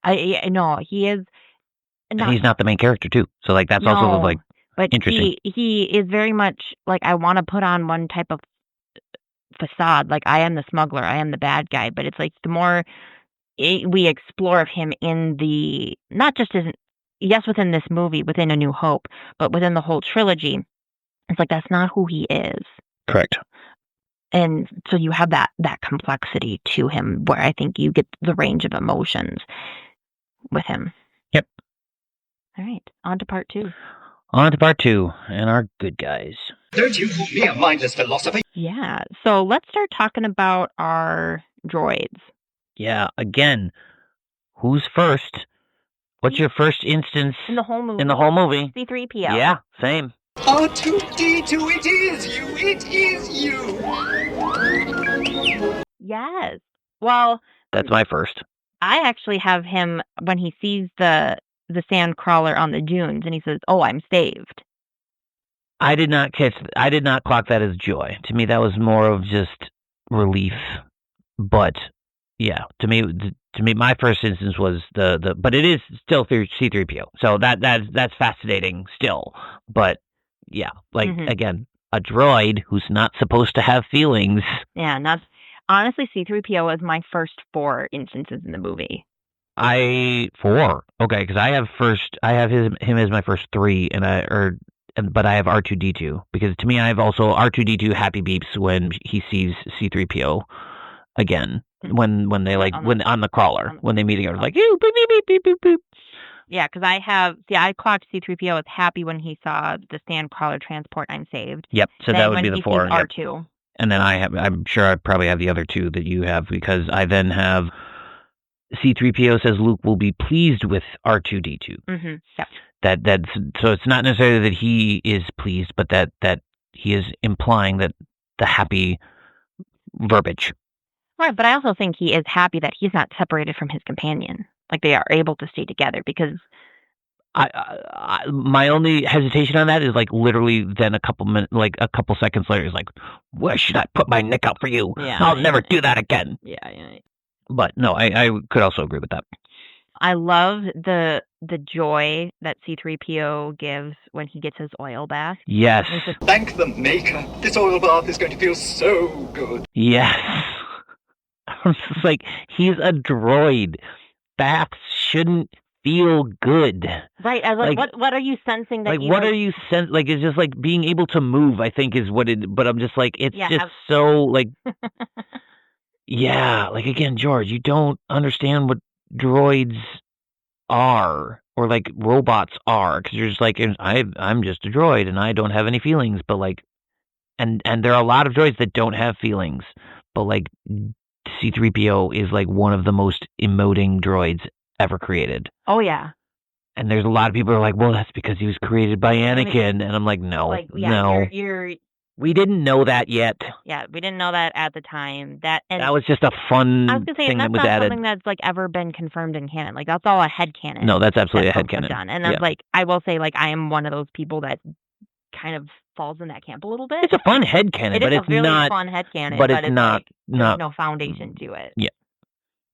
I know he is. And he's not the main character too. So like that's also like interesting. He is very much like, I want to put on one type of facade. Like, I am the smuggler, I am the bad guy. But it's like the more we explore of him in the, not just as, yes, within this movie, within A New Hope, but within the whole trilogy, it's like that's not who he is. Correct. And so you have that complexity to him where I think you get the range of emotions with him. Yep. All right, on to part 2. On to part 2 and our good guys. Don't you call me a mindless philosopher? Yeah, so let's start talking about our droids. Yeah, again, who's first? What's your first instance in the whole movie? C-3PO. Yeah, same. R2-D2, it is you! It is you! Yes. Well, that's my first. I actually have him when he sees the sand crawler on the dunes and he says, "Oh, I'm saved." I did not clock that as joy. To me, that was more of just relief. But yeah, to me, my first instance was but it is still C-3PO. So that's fascinating still. But yeah, like again, a droid who's not supposed to have feelings. Yeah, and that's honestly, C-3PO was my first 4 instances in the movie. 4. Okay, because I have him as my first 3, but I have R2-D2 because to me I have also R2-D2 happy beeps when he sees C-3PO again when they on the crawler when they meet again, like beep beep beep beep beep. Yeah, because I clocked C-3PO as happy when he saw the sand crawler transport I'm saved. Yep, so that would be the 4. R2. Yep. And then I'm sure I probably have the other 2 that you have because I then have C-3PO says Luke will be pleased with R2-D2. Yep. So it's not necessarily that he is pleased, but that he is implying that the happy verbiage. Right, but I also think he is happy that he's not separated from his companion. Like they are able to stay together because. My only hesitation on that is like literally then a couple seconds later is like, where should I put my neck out for you? Yeah, I'll never do that again. Yeah. But no, I could also agree with that. I love the joy that C-3PO gives when he gets his oil bath. Yes. Thank the maker. This oil bath is going to feel so good. Yes. I'm just like, he's a droid. Baths shouldn't feel good. Right. I was like, what are you sensing that like what are you like it's just like being able to move, I think is what it, but I'm just like it's so like yeah, like again, George, you don't understand what droids are or like robots are because you're just like I'm just a droid and I don't have any feelings, but like and there are a lot of droids that don't have feelings, but like C-3PO is like one of the most emoting droids ever created. Oh yeah. And there's a lot of people who are like, well, that's because he was created by Anakin. And I'm like, no, no. We didn't know that yet. Yeah, we didn't know that at the time. That was just a fun thing that was added. That's not something that's like ever been confirmed in canon. Like that's all a headcanon. No, that's absolutely a headcanon. And that's like, I will say, like, I am one of those people that kind of falls in that camp a little bit. It's a fun headcanon, but it's really not fun headcanon. But it's not. There's no foundation to it. Yeah.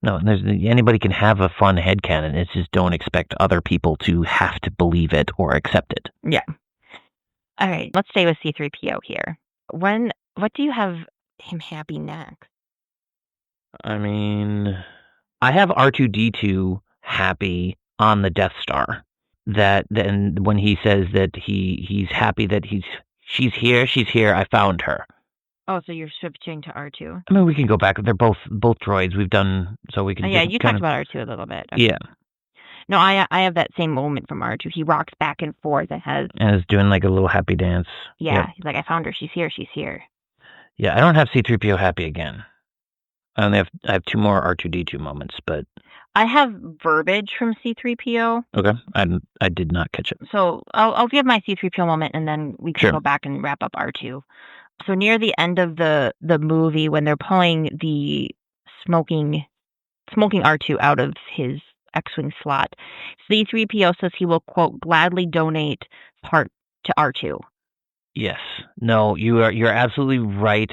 No, anybody can have a fun headcanon. It's just don't expect other people to have to believe it or accept it. Yeah. All right, let's stay with C-3PO here. What do you have him happy next? I mean, I have R2-D2 happy on the Death Star. That then when he says that he's happy that she's here, I found her. Oh, so you're switching to R2? I mean, we can go back. They're both droids. We've done so we can. Yeah, you talked about R2 a little bit. Okay. Yeah. No, I have that same moment from R2. He rocks back and forth and is doing like a little happy dance. Yeah, yep. He's like, I found her. She's here. She's here. Yeah, I don't have C-3PO happy again. I have 2 more R2-D2 moments, but I have verbiage from C-3PO. Okay, I did not catch it. So I'll give my C-3PO moment, and then we can go back and wrap up R2. So near the end of the movie, when they're pulling the smoking R2 out of his X-Wing slot. C-3PO says he will, quote, gladly donate part to R2. Yes. No, you're absolutely right.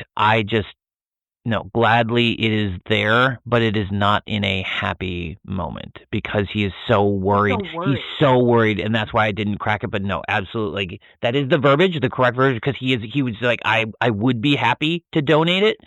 No, gladly it is there, but it is not in a happy moment because he is so worried. He's so worried, and that's why I didn't crack it. But no, absolutely, like, that is the verbiage, the correct verbiage, because he was like, I would be happy to donate it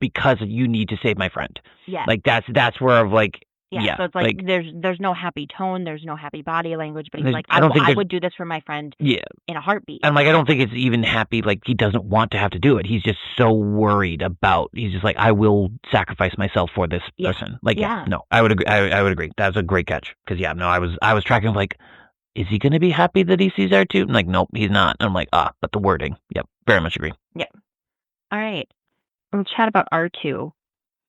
because you need to save my friend. Yeah. Like that's where of like. Yeah, so it's like there's no happy tone, there's no happy body language, but he's like, I would do this for my friend in a heartbeat. And like, I don't think it's even happy, like he doesn't want to have to do it. He's just so worried about, he's just like, I will sacrifice myself for this person. Like, no, I would agree. I would agree. That was a great catch. Because I was tracking like, is he going to be happy that he sees R2? I'm like, nope, he's not. And I'm like, but the wording. Yep, very much agree. Yep. All right. We'll chat about R2.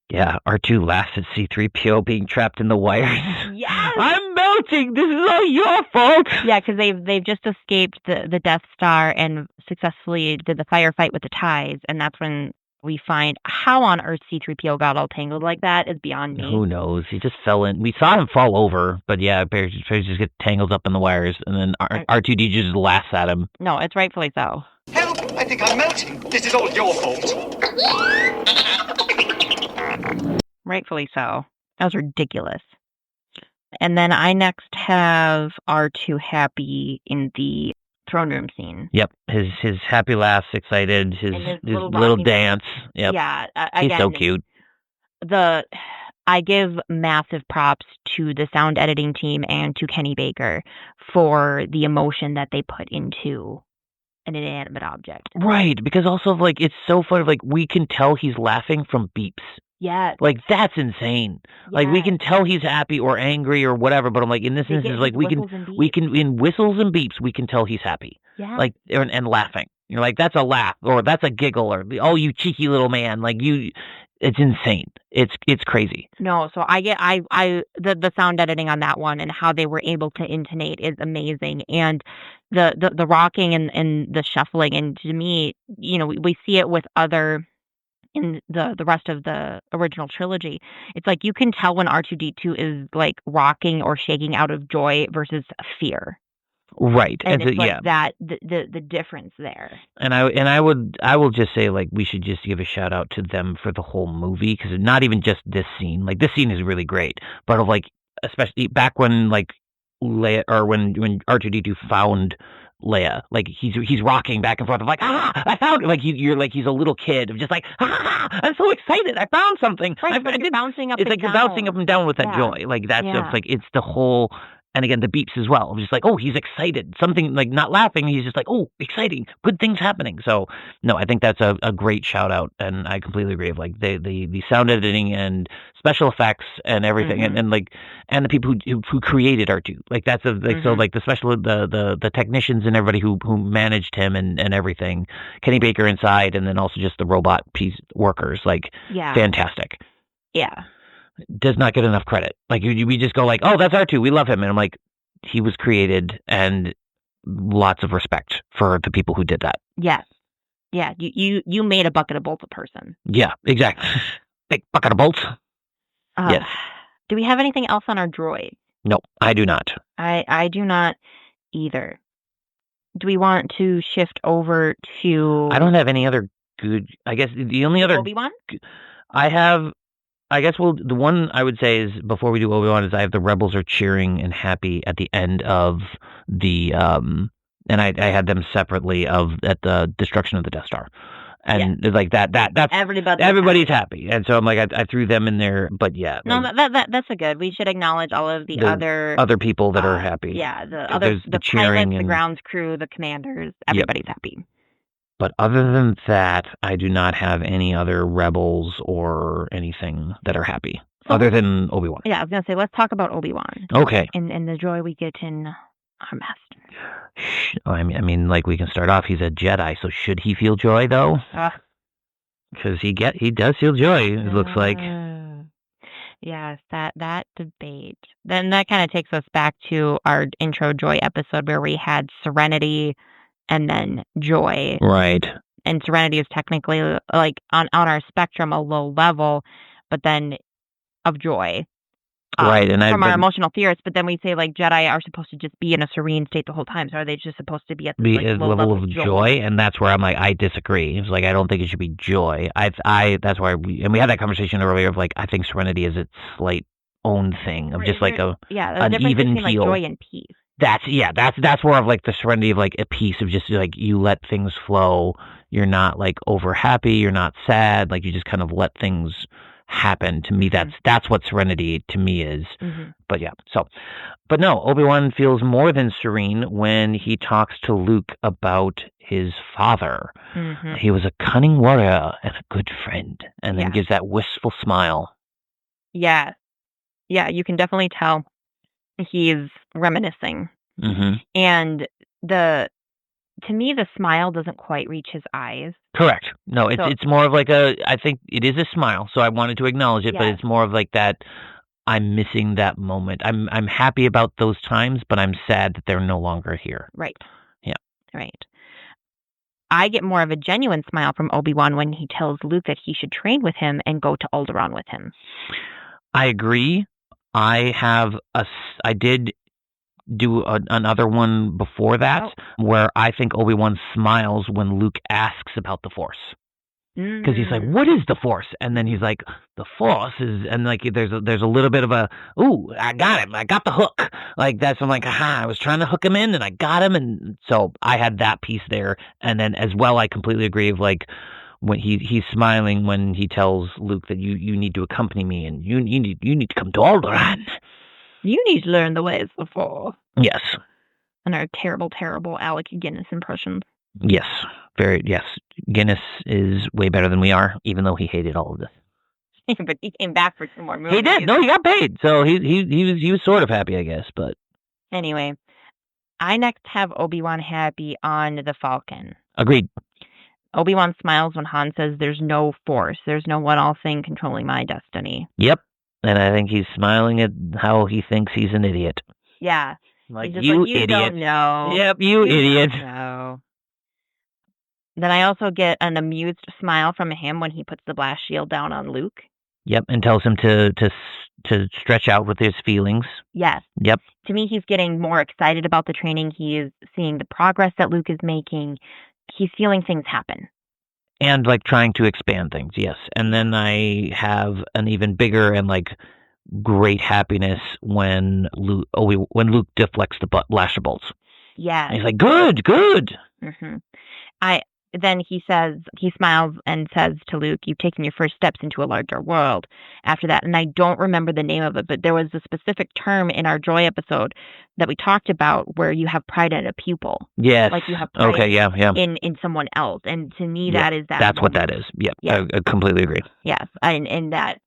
Yeah, R2 laughs at C-3PO being trapped in the wires. Yes! I'm melting! This is all your fault! Yeah, because they've just escaped the Death Star and successfully did the firefight with the ties, and that's when we find how on earth C-3PO got all tangled like that is beyond me. Who knows? He just fell in. We saw him fall over, but yeah, he just get tangled up in the wires, and then R2D just laughs at him. No, it's rightfully so. Help! I think I'm melting. This is all your fault. Rightfully so. That was ridiculous. And then I next have R2 happy in the throne room scene. Yep, his happy laughs, excited, his little dance. Yep. Yeah, again, he's so cute. I give massive props to the sound editing team and to Kenny Baker for the emotion that they put into an inanimate object. Right, because also like it's so funny. Like we can tell he's laughing from beeps. Yeah. Like that's insane. Yes. Like we can tell he's happy or angry or whatever, but I'm like in this instance, like we can in whistles and beeps we can tell he's happy. Yeah. Like and laughing. You're like, that's a laugh or that's a giggle or oh you cheeky little man. Like it's insane. It's crazy. No, so the sound editing on that one and how they were able to intonate is amazing. And the rocking and the shuffling, and to me, you know, we see it with other in the rest of the original trilogy. It's like you can tell when R2D2 is like rocking or shaking out of joy versus fear. Right. And it's like that the difference there. And I will just say like we should just give a shout out to them for the whole movie, because not even just this scene. Like this scene is really great, but of like especially back when like Leia or when R2D2 found Leia, like he's rocking back and forth of like I found it. Like you're like he's a little kid of just like I'm so excited I found something. Right, you're bouncing up. It's like you're bouncing up and down with that joy. Like that's just like it's the whole. And again, the beeps as well. I'm just like, oh, he's excited. Something like not laughing. He's just like, oh, exciting. Good things happening. So, no, I think that's a great shout out. And I completely agree. Of like the sound editing and special effects and everything. And the people who created R2. Like that's so like the technicians and everybody who managed him and everything. Kenny Baker inside, and then also just the robot piece workers. Like fantastic. Yeah. Does not get enough credit. Like we just go like, oh, that's R2. We love him. And I'm like, he was created, and lots of respect for the people who did that. Yes. Yeah. You made a bucket of bolts a person. Yeah, exactly. Big bucket of bolts. Yes. Do we have anything else on our droid? No, I do not. I do not either. Do we want to shift over to... I don't have any other good... I guess the only other... Obi-Wan? I guess the one I would say is before we do Obi-Wan is I have the rebels are cheering and happy at the end of the and I had them separately at the destruction of the Death Star, and like that's everybody's happy, and so I'm like I threw them in there, but yeah, no, that's a good. We should acknowledge all of the other people that are happy. Yeah, the cheering, pilots, the grounds crew, the commanders, everybody's happy. But other than that, I do not have any other rebels or anything that are happy, other than Obi-Wan. Yeah, I was going to say, let's talk about Obi-Wan. Okay. And the joy we get in our master. I mean, like, we can start off, he's a Jedi, so should he feel joy, though? Because he does feel joy, it looks like. Yes, that debate. Then that kind of takes us back to our intro joy episode where we had Serenity and then joy. Right. And Serenity is technically like on our spectrum a low level, but then of joy. Right, and from our emotional theorists, but then we say like Jedi are supposed to just be in a serene state the whole time. So are they just supposed to be at this low level of joy? And that's where I'm like, I disagree. It's like I don't think it should be joy. That's why we had that conversation earlier of like I think serenity is its slight own thing of just like an even keel. Like joy and peace. That's more of like the serenity of like a peace of just like you let things flow. You're not like over happy. You're not sad. Like you just kind of let things happen. To me, that's what serenity to me is. But but no, Obi-Wan feels more than serene when he talks to Luke about his father. He was a cunning warrior and a good friend, and then gives that wistful smile. Yeah, you can definitely tell he's reminiscing. And to me, the smile doesn't quite reach his eyes. Correct. No, it's more of like I think it is a smile, so I wanted to acknowledge it, but it's more of like that I'm missing that moment. I'm happy about those times, but I'm sad that they're no longer here. Right. Yeah. Right. I get more of a genuine smile from Obi-Wan when he tells Luke that he should train with him and go to Alderaan with him. I agree. I did do another one before that where I think Obi-Wan smiles when Luke asks about the Force. Because he's like, what is the Force? And then he's like, the Force is, and like there's a little bit of a, ooh, I got him. I got the hook. Like that's, I'm like, aha, I was trying to hook him in and I got him. And so I had that piece there. And then as well, I completely agree of like, when he's smiling when he tells Luke that you need to accompany me and you need to come to Alderaan. You need to learn the ways of the Force. Yes. And our terrible, terrible Alec Guinness impressions. Yes. Yes. Guinness is way better than we are, even though he hated all of this. But he came back for 2 more movies. He did. No, he got paid. So he was sort of happy, I guess. But anyway, I next have Obi-Wan happy on the Falcon. Agreed. Obi-Wan smiles when Han says there's no Force. There's no one-all thing controlling my destiny. Yep. And I think he's smiling at how he thinks he's an idiot. Yeah. Like, you idiot. Don't know. Yep, you idiot. No. Then I also get an amused smile from him when he puts the blast shield down on Luke. Yep, and tells him to stretch out with his feelings. Yes. Yep. To me, he's getting more excited about the training. He is seeing the progress that Luke is making. He's feeling things happen. And like trying to expand things, yes. And then I have an even bigger and like great happiness when Luke deflects the blaster bolts. Yeah. And he's like, good. Then he smiles and says to Luke, you've taken your first steps into a larger world after that. And I don't remember the name of it, but there was a specific term in our Joy episode that we talked about where you have pride in a pupil. Yes. Like you have pride in someone else. And to me, that is that. That's moment. What that is. Yep. Yeah. I completely agree. Yes. And that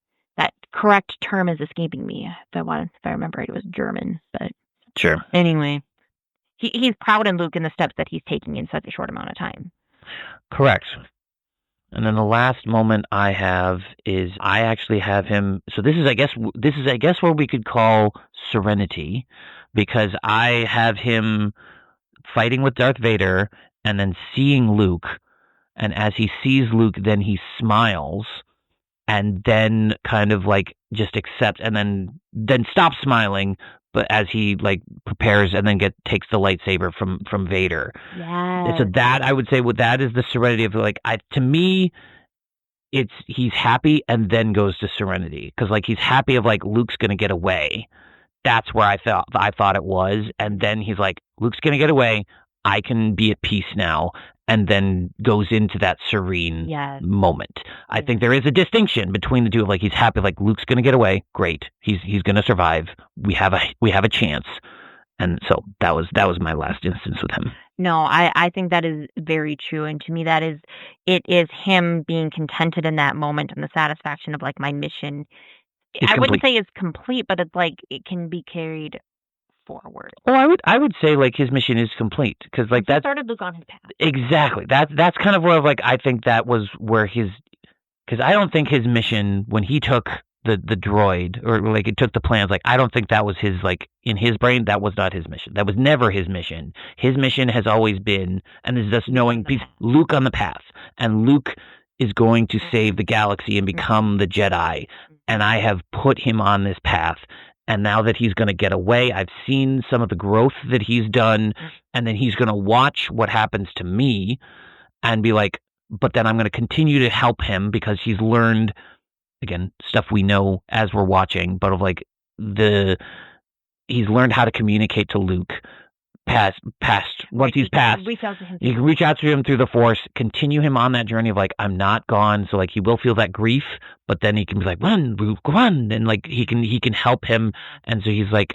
correct term is escaping me. If I remember right, it was German. But sure. Anyway, he's proud in Luke in the steps that he's taking in such a short amount of time. Correct. And then the last moment I have is I actually have him. So this is I guess what we could call serenity, because I have him fighting with Darth Vader and then seeing Luke, and as he sees Luke, then he smiles, and then kind of like just accepts, and then stops smiling. But as he like prepares and then takes the lightsaber from Vader. Yeah. So that I would say that is the serenity of like to me, he's happy and then goes to serenity, because like he's happy of like Luke's gonna get away. That's where I thought it was, and then he's like, Luke's gonna get away. I can be at peace now. And then goes into that serene moment. I think there is a distinction between the two. Of like he's happy, like Luke's going to get away. Great, he's going to survive. We have a chance. And so that was my last instance with him. No, I think that is very true, and to me it is him being contented in that moment and the satisfaction of like my mission. I wouldn't say it's complete, but it's like it can be carried forward. Oh, I would say like his mission is complete, because like that started Luke on his path. Exactly. That's kind of where like I think that was where because I don't think his mission when he took the droid, or like it took the plans, like I don't think that was his, like in his brain that was not his mission. That was never his mission. His mission has always been, and is just knowing Luke on the path, and Luke is going to save the galaxy and become the Jedi. and I have put him on this path. And now that he's going to get away, I've seen some of the growth that he's done, and then he's going to watch what happens to me and be like, but then I'm going to continue to help him because he's learned, again, stuff we know as we're watching, but of like he's learned how to communicate to Luke once he's passed. Reach out to him. You can reach out to him through the Force, continue him on that journey of like, I'm not gone. So like he will feel that grief, but then he can be like, run, Luke, run. And like he can help him. And so he's like,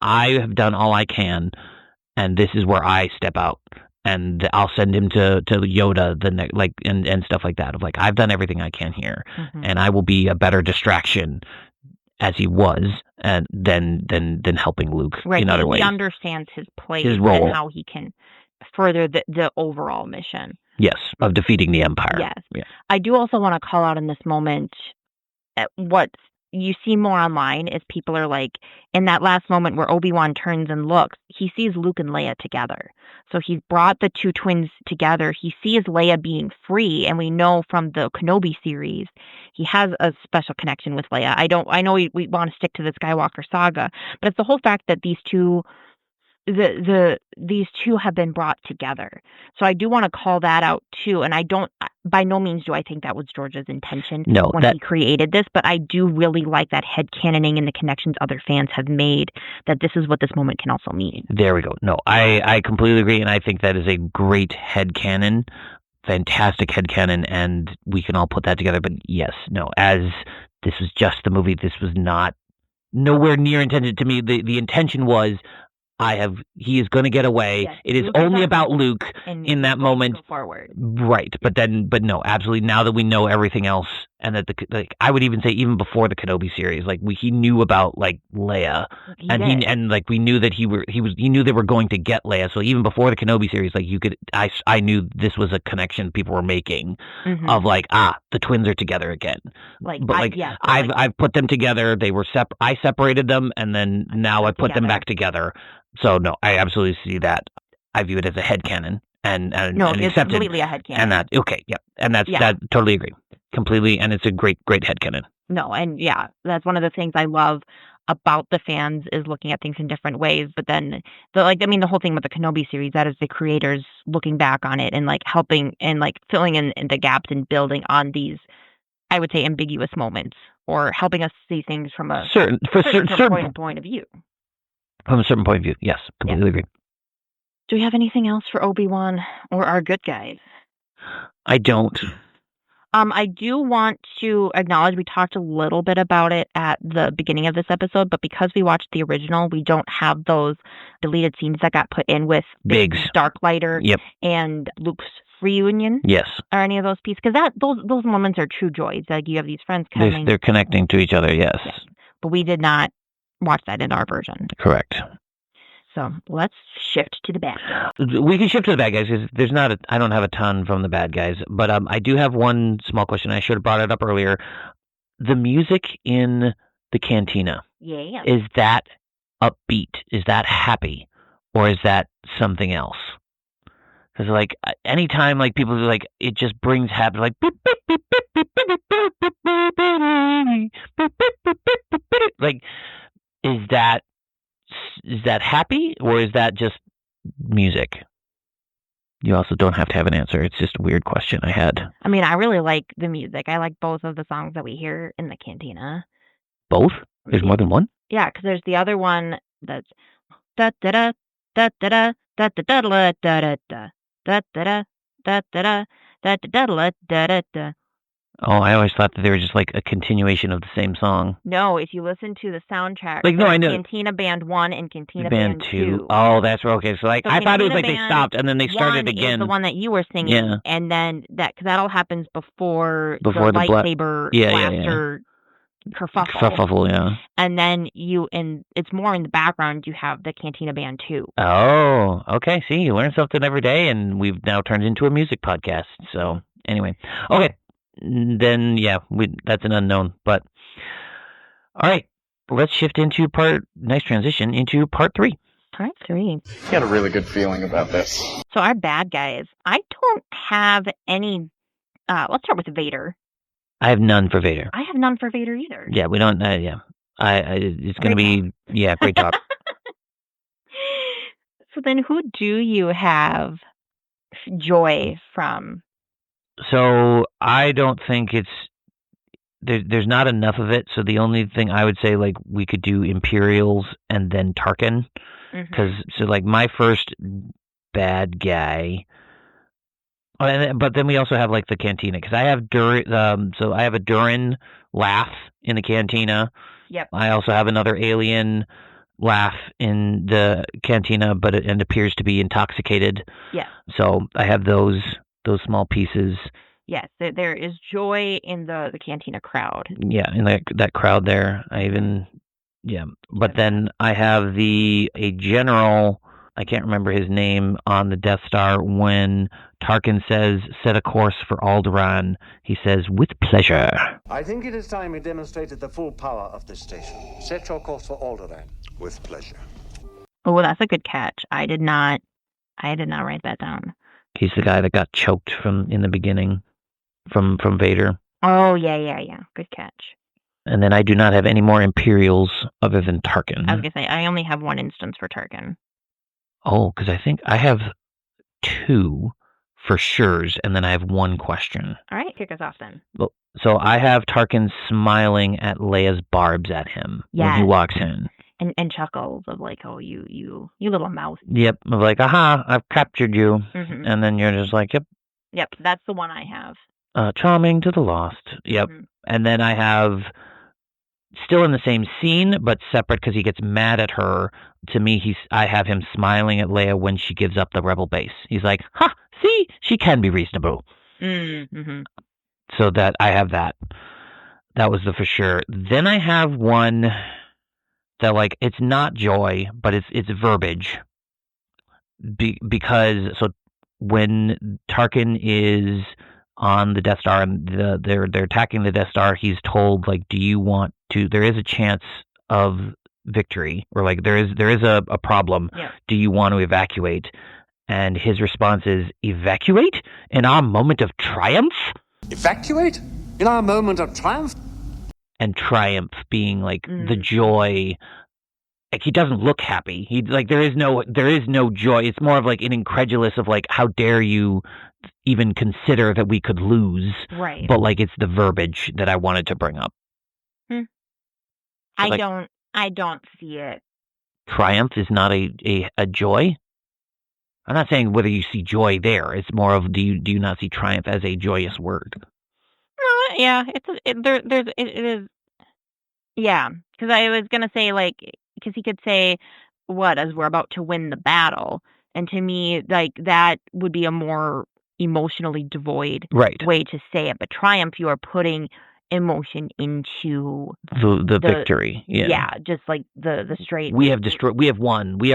I have done all I can, and this is where I step out. And I'll send him to Yoda and stuff like that. Of like, I've done everything I can here, and I will be a better distraction as he was, and than helping Luke in other ways. He understands his place, his role, and how he can further the overall mission. Yes, of defeating the Empire. Yes. Yeah. I do also want to call out in this moment what you see more online is people are like, in that last moment where Obi-Wan turns and looks, he sees Luke and Leia together. So he's brought the two twins together. He sees Leia being free, and we know from the Kenobi series, he has a special connection with Leia. I know we want to stick to the Skywalker saga, but it's the whole fact that these two have been brought together. So I do want to call that out too. And by no means do I think that was George's intention when he created this, but I do really like that headcanoning and the connections other fans have made, that this is what this moment can also mean. There we go. No, I completely agree, and I think that is a great headcanon, fantastic headcanon, and we can all put that together. But yes, no, as this was just the movie, this was not nowhere near intended to me. The intention was, he is going to get away. Yes, it is only about Luke in that moment. Go forward. Right. But no, absolutely. Now that we know everything else, and that I would even say even before the Kenobi series, like he knew about like Leia, we knew that he knew they were going to get Leia. So even before the Kenobi series, like I knew this was a connection people were making of like, the twins are together again. I've put them together. They were I separated them, and then now I put them back together. So no, I absolutely see that. I view it as a headcanon and it's accepted. Completely a headcanon. And that that totally agree. Completely, and it's a great headcanon. No, and yeah, that's one of the things I love about the fans is looking at things in different ways. But then the whole thing with the Kenobi series, that is the creators looking back on it and like helping and like filling in the gaps and building on these, I would say, ambiguous moments, or helping us see things from a certain point of view. From a certain point of view, yes, completely agree. Do we have anything else for Obi-Wan or our good guys? I don't. I do want to acknowledge we talked a little bit about it at the beginning of this episode, but because we watched the original, we don't have those deleted scenes that got put in with Biggs, Darklighter, and Luke's reunion. Yes. Or any of those pieces, because those moments are true joys. Like you have these friends coming. They're connecting to each other, yes. But we did not watch that in our version. Correct. So let's shift to the bad guys. We can shift to the bad guys because I don't have a ton from the bad guys, but I do have one small question. I should have brought it up earlier. The music in the cantina. Yeah. Is that upbeat? Is that happy? Or is that something else? Because like anytime like people are like, it just brings happy, like like is that happy, or is that just music? You also don't have to have an answer. It's just a weird question I had. I mean, I really like the music. I like both of the songs that we hear in the cantina. Both? There's more than one? Yeah, because there's the other one that's da da da da da da da da da da da da da da da da da da. Oh, I always thought that they were just like a continuation of the same song. No, if you listen to the soundtrack, like I know Cantina Band 1 and Cantina Band 2. Oh, that's right. Okay, so like I thought it was like they stopped and then they started again. Is the one that you were singing, and then because that all happens before the lightsaber blaster kerfuffle. Yeah. And then it's more in the background. You have the Cantina Band 2. Oh, okay. See, you learn something every day, and we've now turned into a music podcast. So anyway, okay. Then that's an unknown, but all right, let's shift into nice transition into part 3. Part 3. Got a really good feeling about this. So our bad guys, I don't have any, let's start with Vader. I have none for Vader. I have none for Vader either. Yeah, we don't. Yeah, it's going to be great talk. So then, who do you have joy from? So I don't think it's there's not enough of it. So the only thing I would say, like, we could do Imperials and then Tarkin, because so like my first bad guy. But then we also have like the Cantina, because I have so I have a Durin laugh in the Cantina. Yep. I also have another alien laugh in the Cantina, but it appears to be intoxicated. Yeah. So I have those small pieces. Yes, there is joy in the Cantina crowd. Yeah, in that crowd there. But then I have a general, I can't remember his name, on the Death Star when Tarkin says, "Set a course for Alderaan." He says, "With pleasure." I think it is time we demonstrated the full power of this station. Set your course for Alderaan. With pleasure. Oh, that's a good catch. I did not write that down. He's the guy that got choked in the beginning from Vader. Oh, yeah. Good catch. And then I do not have any more Imperials other than Tarkin. I was going to say, I only have one instance for Tarkin. Oh, because I think I have 2 for sure's, and then I have 1 question. All right, kick us off then. Well, so I have Tarkin smiling at Leia's barbs at him when he walks in. And chuckles of like, oh, you little mouse. Yep, of like, aha, I've captured you. And then you're just like, yep. Yep, that's the one I have. Charming to the lost. Yep. And then I have, still in the same scene, but separate because he gets mad at her. To me, I have him smiling at Leia when she gives up the rebel base. He's like, ha, see, she can be reasonable. So that I have that. That was the for sure. Then I have one that, like, it's not joy, but it's verbiage. Because so when Tarkin is on the Death Star and they're attacking the Death Star, he's told, like, do you want to? There is a chance of victory, or like there is a problem. Yeah. Do you want to evacuate? And his response is, evacuate in our moment of triumph. Evacuate in our moment of triumph. And triumph being like the joy. Like, he doesn't look happy. He like there is no joy. It's more of like an incredulous of like, how dare you even consider that we could lose? Right. But like, it's the verbiage that I wanted to bring up. I don't see it. Triumph is not a joy. I'm not saying whether you see joy there. It's more of do you not see triumph as a joyous word? Yeah, it is. Yeah, because I was gonna say, like, because he could say, "What, as we're about to win the battle," and to me, like, that would be a more emotionally devoid way to say it. But triumph, you are putting emotion into the victory. Yeah, just like the straight. We have destroyed. We have won. We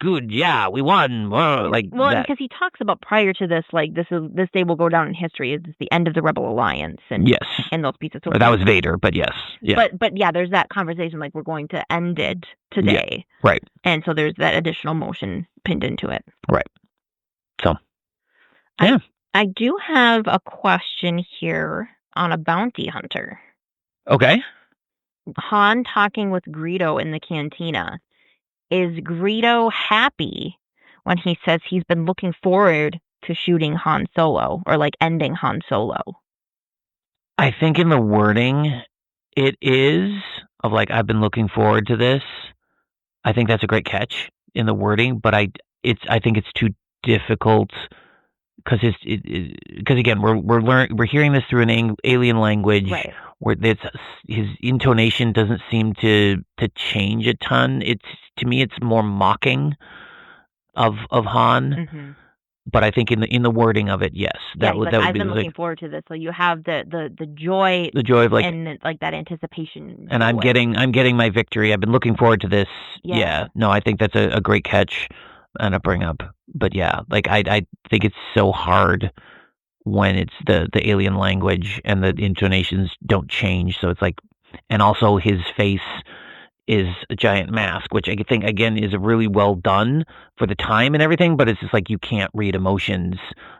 good. Yeah, we won. Like, well, because he talks about prior to this, like, this day will go down in history. Is the end of the Rebel Alliance, and yes, and those pieces. So that was Vader, but yes, yeah. But yeah, there's that conversation, like, we're going to end it today, right? And so there's that additional motion pinned into it, right? So, yeah, I do have a question here on a bounty hunter. Okay. Han talking with Greedo in the cantina. Is Greedo happy when he says he's been looking forward to shooting Han Solo, or like ending Han Solo? I think in the wording it is of like, I've been looking forward to this. I think that's a great catch in the wording, but I think it's too difficult. Because again, we're hearing this through an alien language, right, where his intonation doesn't seem to change a ton. To me, it's more mocking of Han. But I think in the wording of it, yes, that would I've be been looking forward to this. So you have the joy, of like, and like that anticipation. And I'm getting my victory. I've been looking forward to this. Yeah. No, I think that's a great catch and a bring up. But yeah, like I think it's so hard when it's the alien language and the intonations don't change. So it's like, and also his face is a giant mask, which I think again is really well done for the time and everything. But it's just like, you can't read emotions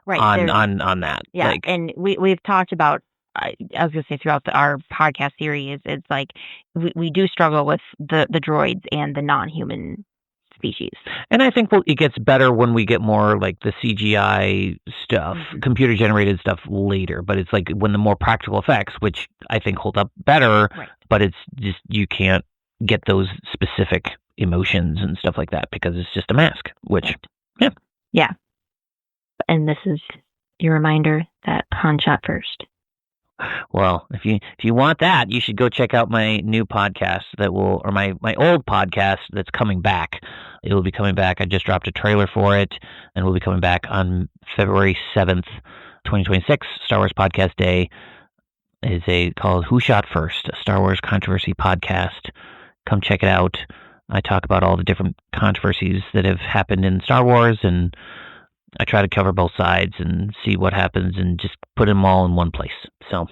on that. Yeah, like, and we've talked about I was going to say throughout our podcast series, it's like we do struggle with the droids and the non-human species. And I think it gets better when we get more like the CGI stuff, computer generated stuff later. But it's like when the more practical effects, which I think hold up better, but it's just you can't get those specific emotions and stuff like that because it's just a mask, which, yeah. And this is your reminder that Han shot first. Well, if you want that, you should go check out my new podcast or my old podcast that's coming back. It will be coming back. I just dropped a trailer for it, and we'll be coming back on February 7th, 2026, Star Wars Podcast Day. It's called Who Shot First, a Star Wars controversy podcast. Come check it out. I talk about all the different controversies that have happened in Star Wars, and I try to cover both sides and see what happens and just put them all in one place. So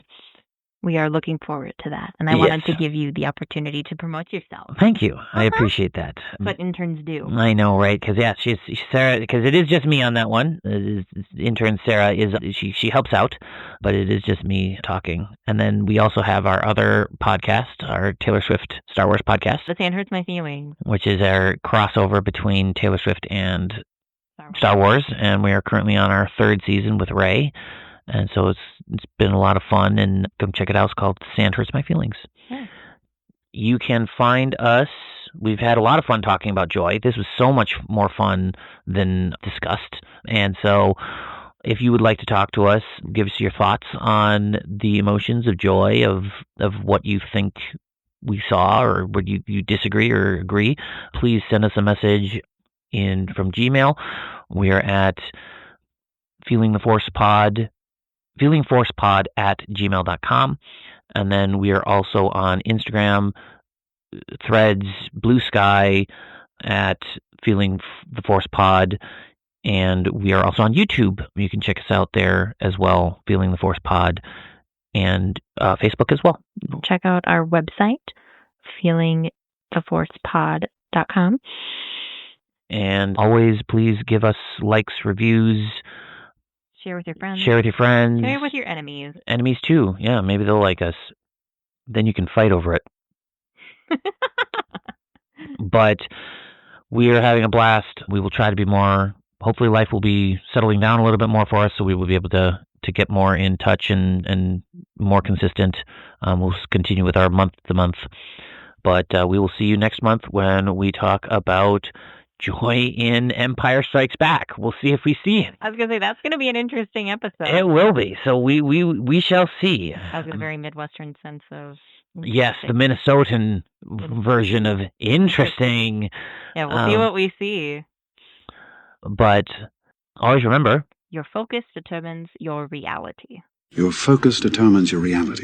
we are looking forward to that. And I wanted to give you the opportunity to promote yourself. Thank you. I appreciate that. What interns do. I know, right? Because, she's Sarah, because it is just me on that one. Intern Sarah, she helps out, but it is just me talking. And then we also have our other podcast, our Taylor Swift Star Wars podcast. The Sand Hurts My Feelings. Which is our crossover between Taylor Swift and Star Wars, and we are currently on our 3rd season with Ray, and so it's been a lot of fun, and come check it out. It's called Sand Hurts My Feelings. Yeah. You can find us. We've had a lot of fun talking about joy. This was so much more fun than discussed, and so if you would like to talk to us, give us your thoughts on the emotions of joy, of what you think we saw, or would you disagree or agree, please send us a message from Gmail. We are at feelingtheforcepod at gmail.com. And then we are also on Instagram, Threads, BlueSky at feelingtheforcepod. And we are also on YouTube. You can check us out there as well, Feeling the Force Pod, and Facebook as well. Check out our website, feelingtheforcepod.com. And always please give us likes, reviews. Share with your friends. Share with your friends. Share with your enemies. Enemies too. Yeah, maybe they'll like us. Then you can fight over it. But we are having a blast. We will try to be more. Hopefully life will be settling down a little bit more for us, so we will be able to get more in touch and more consistent. We'll continue with our month-to-month. But we will see you next month when we talk about joy in Empire Strikes Back. We'll see if we see it. I was going to say, that's going to be an interesting episode. It will be. So we shall see. That was a very Midwestern sense of... Yes, the Minnesotan version of interesting. Yeah, we'll see what we see. But always remember... Your focus determines your reality. Your focus determines your reality.